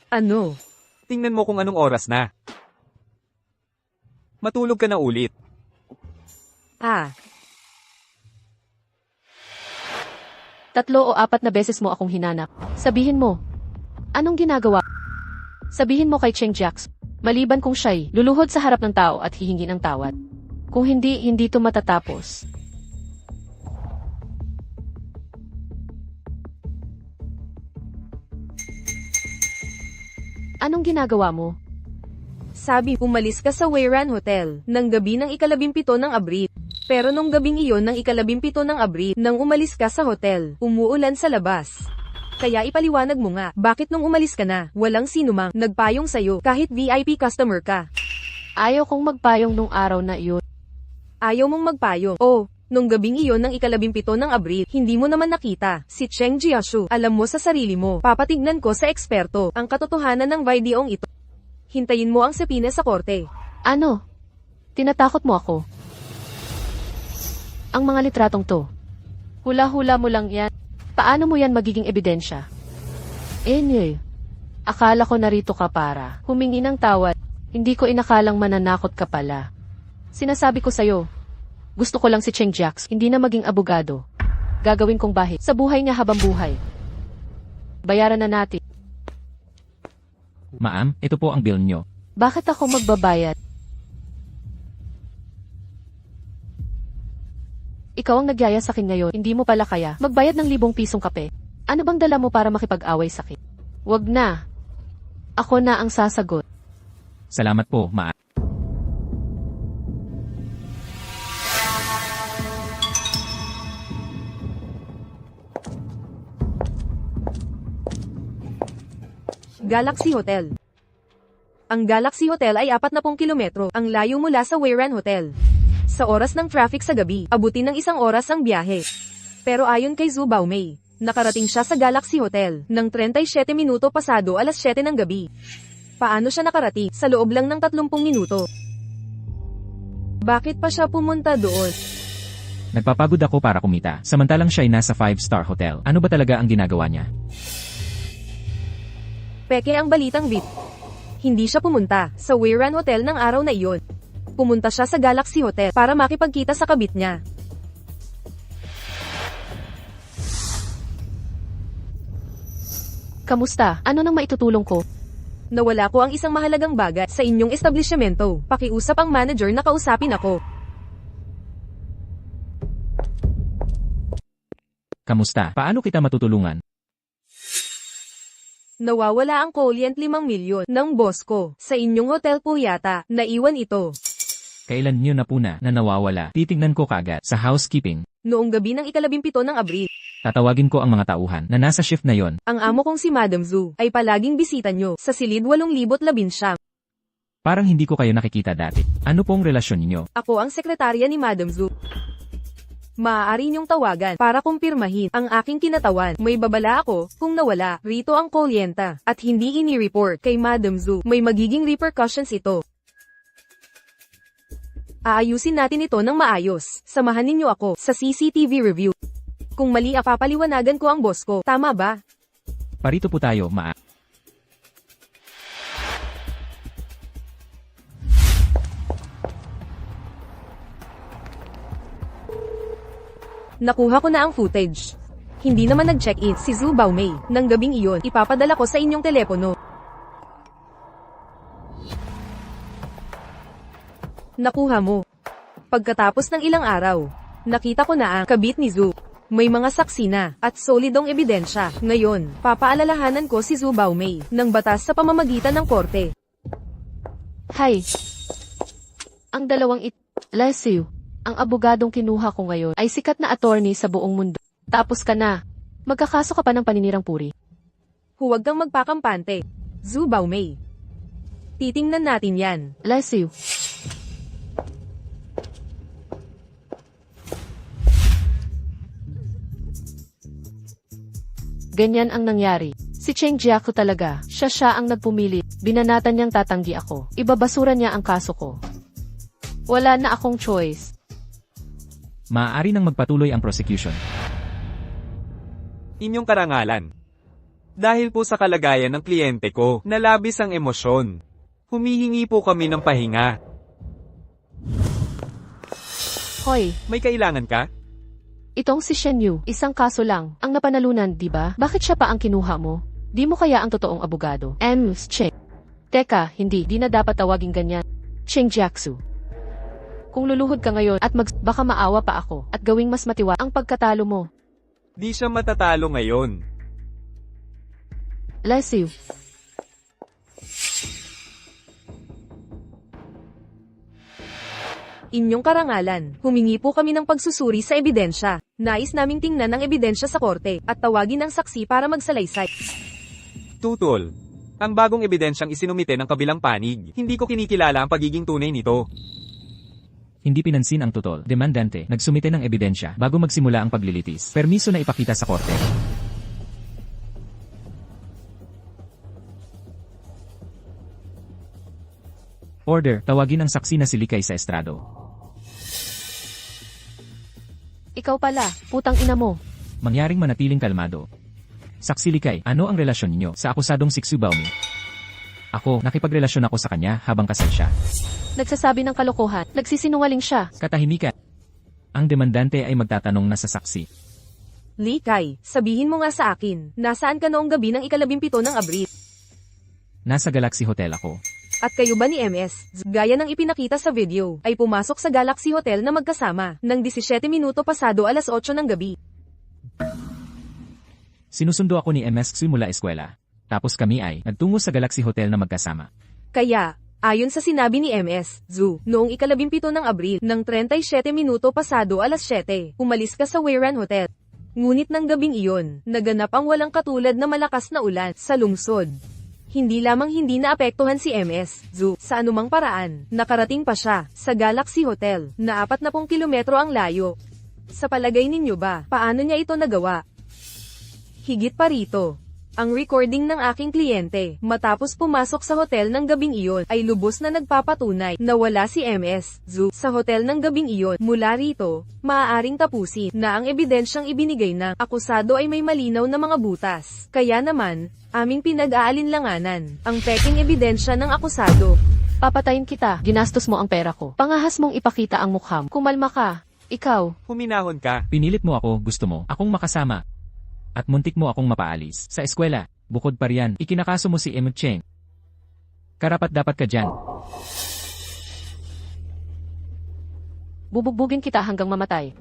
Ano? Tingnan mo kung anong oras na. Matulog ka na ulit. Ah, 3 o 4 na beses mo akong hinanap. Sabihin mo, anong ginagawa? Sabihin mo kay Cheng Jax, maliban kung siya'y luluhod sa harap ng tao at hihingi ng tawad. Kung hindi, hindi to matatapos. Anong ginagawa mo? sabi, umalis ka sa Weyran Hotel ng gabi ng ika-17 ng Abril. Pero nung gabing iyon ng ika-17 ng Abril, nang umalis ka sa hotel, umuulan sa labas. Kaya ipaliwanag mo nga, bakit nung umalis ka na, walang sinumang nagpayong sayo kahit VIP customer ka? Ayaw kong magpayong nung araw na iyon. Ayaw mong magpayong. Oh, nung gabing iyon ng ika-17 ng Abril, hindi mo naman nakita si Cheng Jiashu. Alam mo sa sarili mo, papatignan ko sa eksperto ang katotohanan ng videong ito. Hintayin mo ang sapina sa korte. Ano? Tinatakot mo ako? Ang mga litratong to. Hula-hula mo lang yan. Paano mo yan magiging ebidensya? Anyway, akala ko narito ka para humingi ng tawad. Hindi ko inakalang mananakot ka pala. Sinasabi ko sa'yo, gusto ko lang si Cheng Jax, hindi na maging abogado. Gagawin kong bahid sa buhay niya habang buhay. Bayaran na natin. Ma'am, ito po ang bill nyo. Bakit ako magbabayad? Ikaw ang nagyaya sa akin ngayon, hindi mo pala kaya magbayad ng 1,000 pisong kape. Ano bang dala mo para makipag-away sa akin? Wag na. Ako na ang sasagot. Salamat po, ma'am. Galaxy Hotel. Ang Galaxy Hotel ay 40 kilometro ang layo mula sa Weyran Hotel. Sa oras ng traffic sa gabi, abutin ng 1 oras ang biyahe. Pero ayon kay Zhu Baomei, nakarating siya sa Galaxy Hotel ng 37 minuto pasado alas 7 ng gabi. Paano siya nakarating sa loob lang ng 30 minuto? Bakit pa siya pumunta doon? Nagpapagod ako para kumita, samantalang siya ay nasa 5-star hotel. Ano ba talaga ang ginagawa niya? Peke ang balitang VIP. Hindi siya pumunta sa Weyran Hotel ng araw na iyon. Pumunta siya sa Galaxy Hotel para makipagkita sa kabit niya. Kamusta? Ano nang maitutulong ko? Nawala ko ang isang mahalagang bagay sa inyong establishmento. Pakiusap ang manager na kausapin ako. Kamusta? Paano kita matutulungan? Nawawala ang kuryent 5 milyon ng boss ko. Sa inyong hotel po yata, naiwan ito. Kailan nyo na po na nawawala? Titignan ko kaagad sa housekeeping. Noong gabi ng ika-17 ng Abril, Tatawagin ko ang mga tauhan na nasa shift na yon. ang amo kong si Madam Zhu ay palaging bisita nyo sa silid 8,019. Parang hindi ko kayo nakikita dati. Ano pong relasyon niyo? Ako ang sekretarya ni Madam Zhu. Maaari niyong tawagan para kumpirmahin ang aking kinatawan. May babala ako kung nawala rito ang kuryenta at hindi ini-report kay Madam Zhu. May magiging repercussions ito. Aayusin natin ito ng maayos. Samahan ninyo ako sa CCTV review. Kung mali papaliwanagan ko ang boss ko. Tama ba? Parito po tayo, ma'am. Nakuha ko na ang footage. Hindi naman nag-check-in si Zhu Baomei. Nang gabing iyon, ipapadala ko sa inyong telepono. Nakuha mo. Pagkatapos ng ilang araw, nakita ko na ang kabit ni Zhu. May mga saksi na, at solidong ebidensya. Ngayon, papaalalahanan ko si Zhu Baomei ng batas sa pamamagitan ng korte. Hay! Ang dalawang Leslie, ang abogadong kinuha ko ngayon ay sikat na attorney sa buong mundo. Tapos ka na. Magkakaso ka pa ng paninirang puri. Huwag kang magpakampante. Zhu Baomei. Titingnan natin yan. Leslie. Ganyan ang nangyari. Si Cheng Jiaku talaga, siya ang nagpumili. Binanatan niyang tatanggi ako. Ibabasura niya ang kaso ko. Wala na akong choice. Maaari nang magpatuloy ang prosecution. Inyong karangalan. Dahil po sa kalagayan ng kliyente ko, nalabis ang emosyon. Humihingi po kami ng pahinga. Hoy, May kailangan ka? itong si Shen Yu, isang kaso lang, ang napanalunan, di ba? Bakit siya pa ang kinuha mo? Di mo kaya ang totoong abogado? Cheng. Teka, hindi, di na dapat tawagin ganyan. Cheng Jiaxu. Kung luluhod ka ngayon at baka maawa pa ako at gawing mas matiwa ang pagkatalo mo. Di siya matatalo ngayon. Leslie. Inyong karangalan, humingi po kami ng pagsusuri sa ebidensya. Nais naming tingnan ang ebidensya sa korte at tawagin ang saksi para magsalaysay. Tutol. Ang bagong ebidensyang isinumite ng kabilang panig, hindi ko kinikilala ang pagiging tunay nito. Hindi pinansin ang tutol. Demandante, nagsumite ng ebidensya bago magsimula ang paglilitis. Permiso na ipakita sa korte. Order, tawagin ang saksi na si Likay sa estrado. Ikaw pala, putang ina mo. Mangyaring manatiling kalmado. Saksi Likay, ano ang relasyon ninyo sa akusadong si Xu Baomei? Ako, nakipagrelasyon ako sa kanya habang kasal siya. Nagsasabi ng kalokohan, nagsisinungaling siya. Katahimikan. Ang demandante ay magtatanong na sa saksi. Li Kai, sabihin mo nga sa akin, nasaan ka noong gabi ng 17 ng Abril? Nasa Galaxy Hotel ako. At kayo ba ni MS, gaya ng ipinakita sa video, ay pumasok sa Galaxy Hotel na magkasama, ng 17 minuto pasado alas 8 ng gabi. Sinusundo ako ni MS Xu mula eskwela. Tapos kami ay nagtungo sa Galaxy Hotel na magkasama. Kaya, ayon sa sinabi ni MS, Zhu, noong 17 ng Abril, ng 37 minuto pasado alas 7, umalis ka sa Weiran Hotel. Ngunit ng gabing iyon, naganap ang walang katulad na malakas na ulan sa lungsod. Hindi lamang hindi naapektuhan si MS, Zhu, sa anumang paraan, nakarating pa siya, sa Galaxy Hotel, na 40 kilometro ang layo. Sa palagay ninyo ba, paano niya ito nagawa? Higit pa rito, ang recording ng aking kliyente, matapos pumasok sa hotel ng gabing iyon, ay lubos na nagpapatunay na wala si MS, Zhu, sa hotel ng gabing iyon. Mula rito, maaaring tapusin na ang ebidensyang ibinigay ng akusado ay may malinaw na mga butas. Kaya naman, aming pinag-aalinlanganan ang peking ebidensya ng akusado. Papatayin kita, ginastos mo ang pera ko. Pangahas mong ipakita ang mukha mo. Kumalma ka. Ikaw, Huminahon ka. Pinilit mo ako, gusto mo, akong makasama. At muntik mo akong mapaalis. Sa eskwela, bukod pa riyan, ikinakaso mo si Cheng. Karapat dapat ka dyan. bubugbugin kita hanggang mamatay.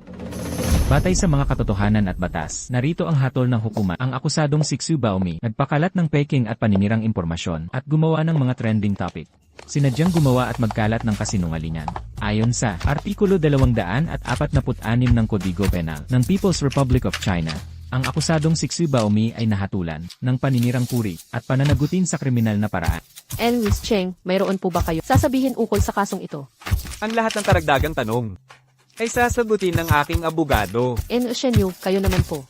Batay sa mga katotohanan at batas, narito ang hatol ng hukuma. Ang akusadong si Xu Baomei nagpakalat ng peking at paninirang impormasyon at gumawa ng mga trending topic. Sinadyang gumawa at magkalat ng kasinungalingan. Ayon sa Artikulo 246 ng Kodigo Penal ng People's Republic of China, ang akusadong si Xu Baomei ay nahatulan ng paninirang puri at pananagutin sa kriminal na paraan. Miss Cheng, mayroon po ba kayo sasabihin ukol sa kasong ito? Ang lahat ng karagdagang tanong ay sasagutin ng aking abogado. Shen Yu, kayo naman po.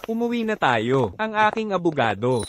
Umuwi na tayo, ang aking abogado.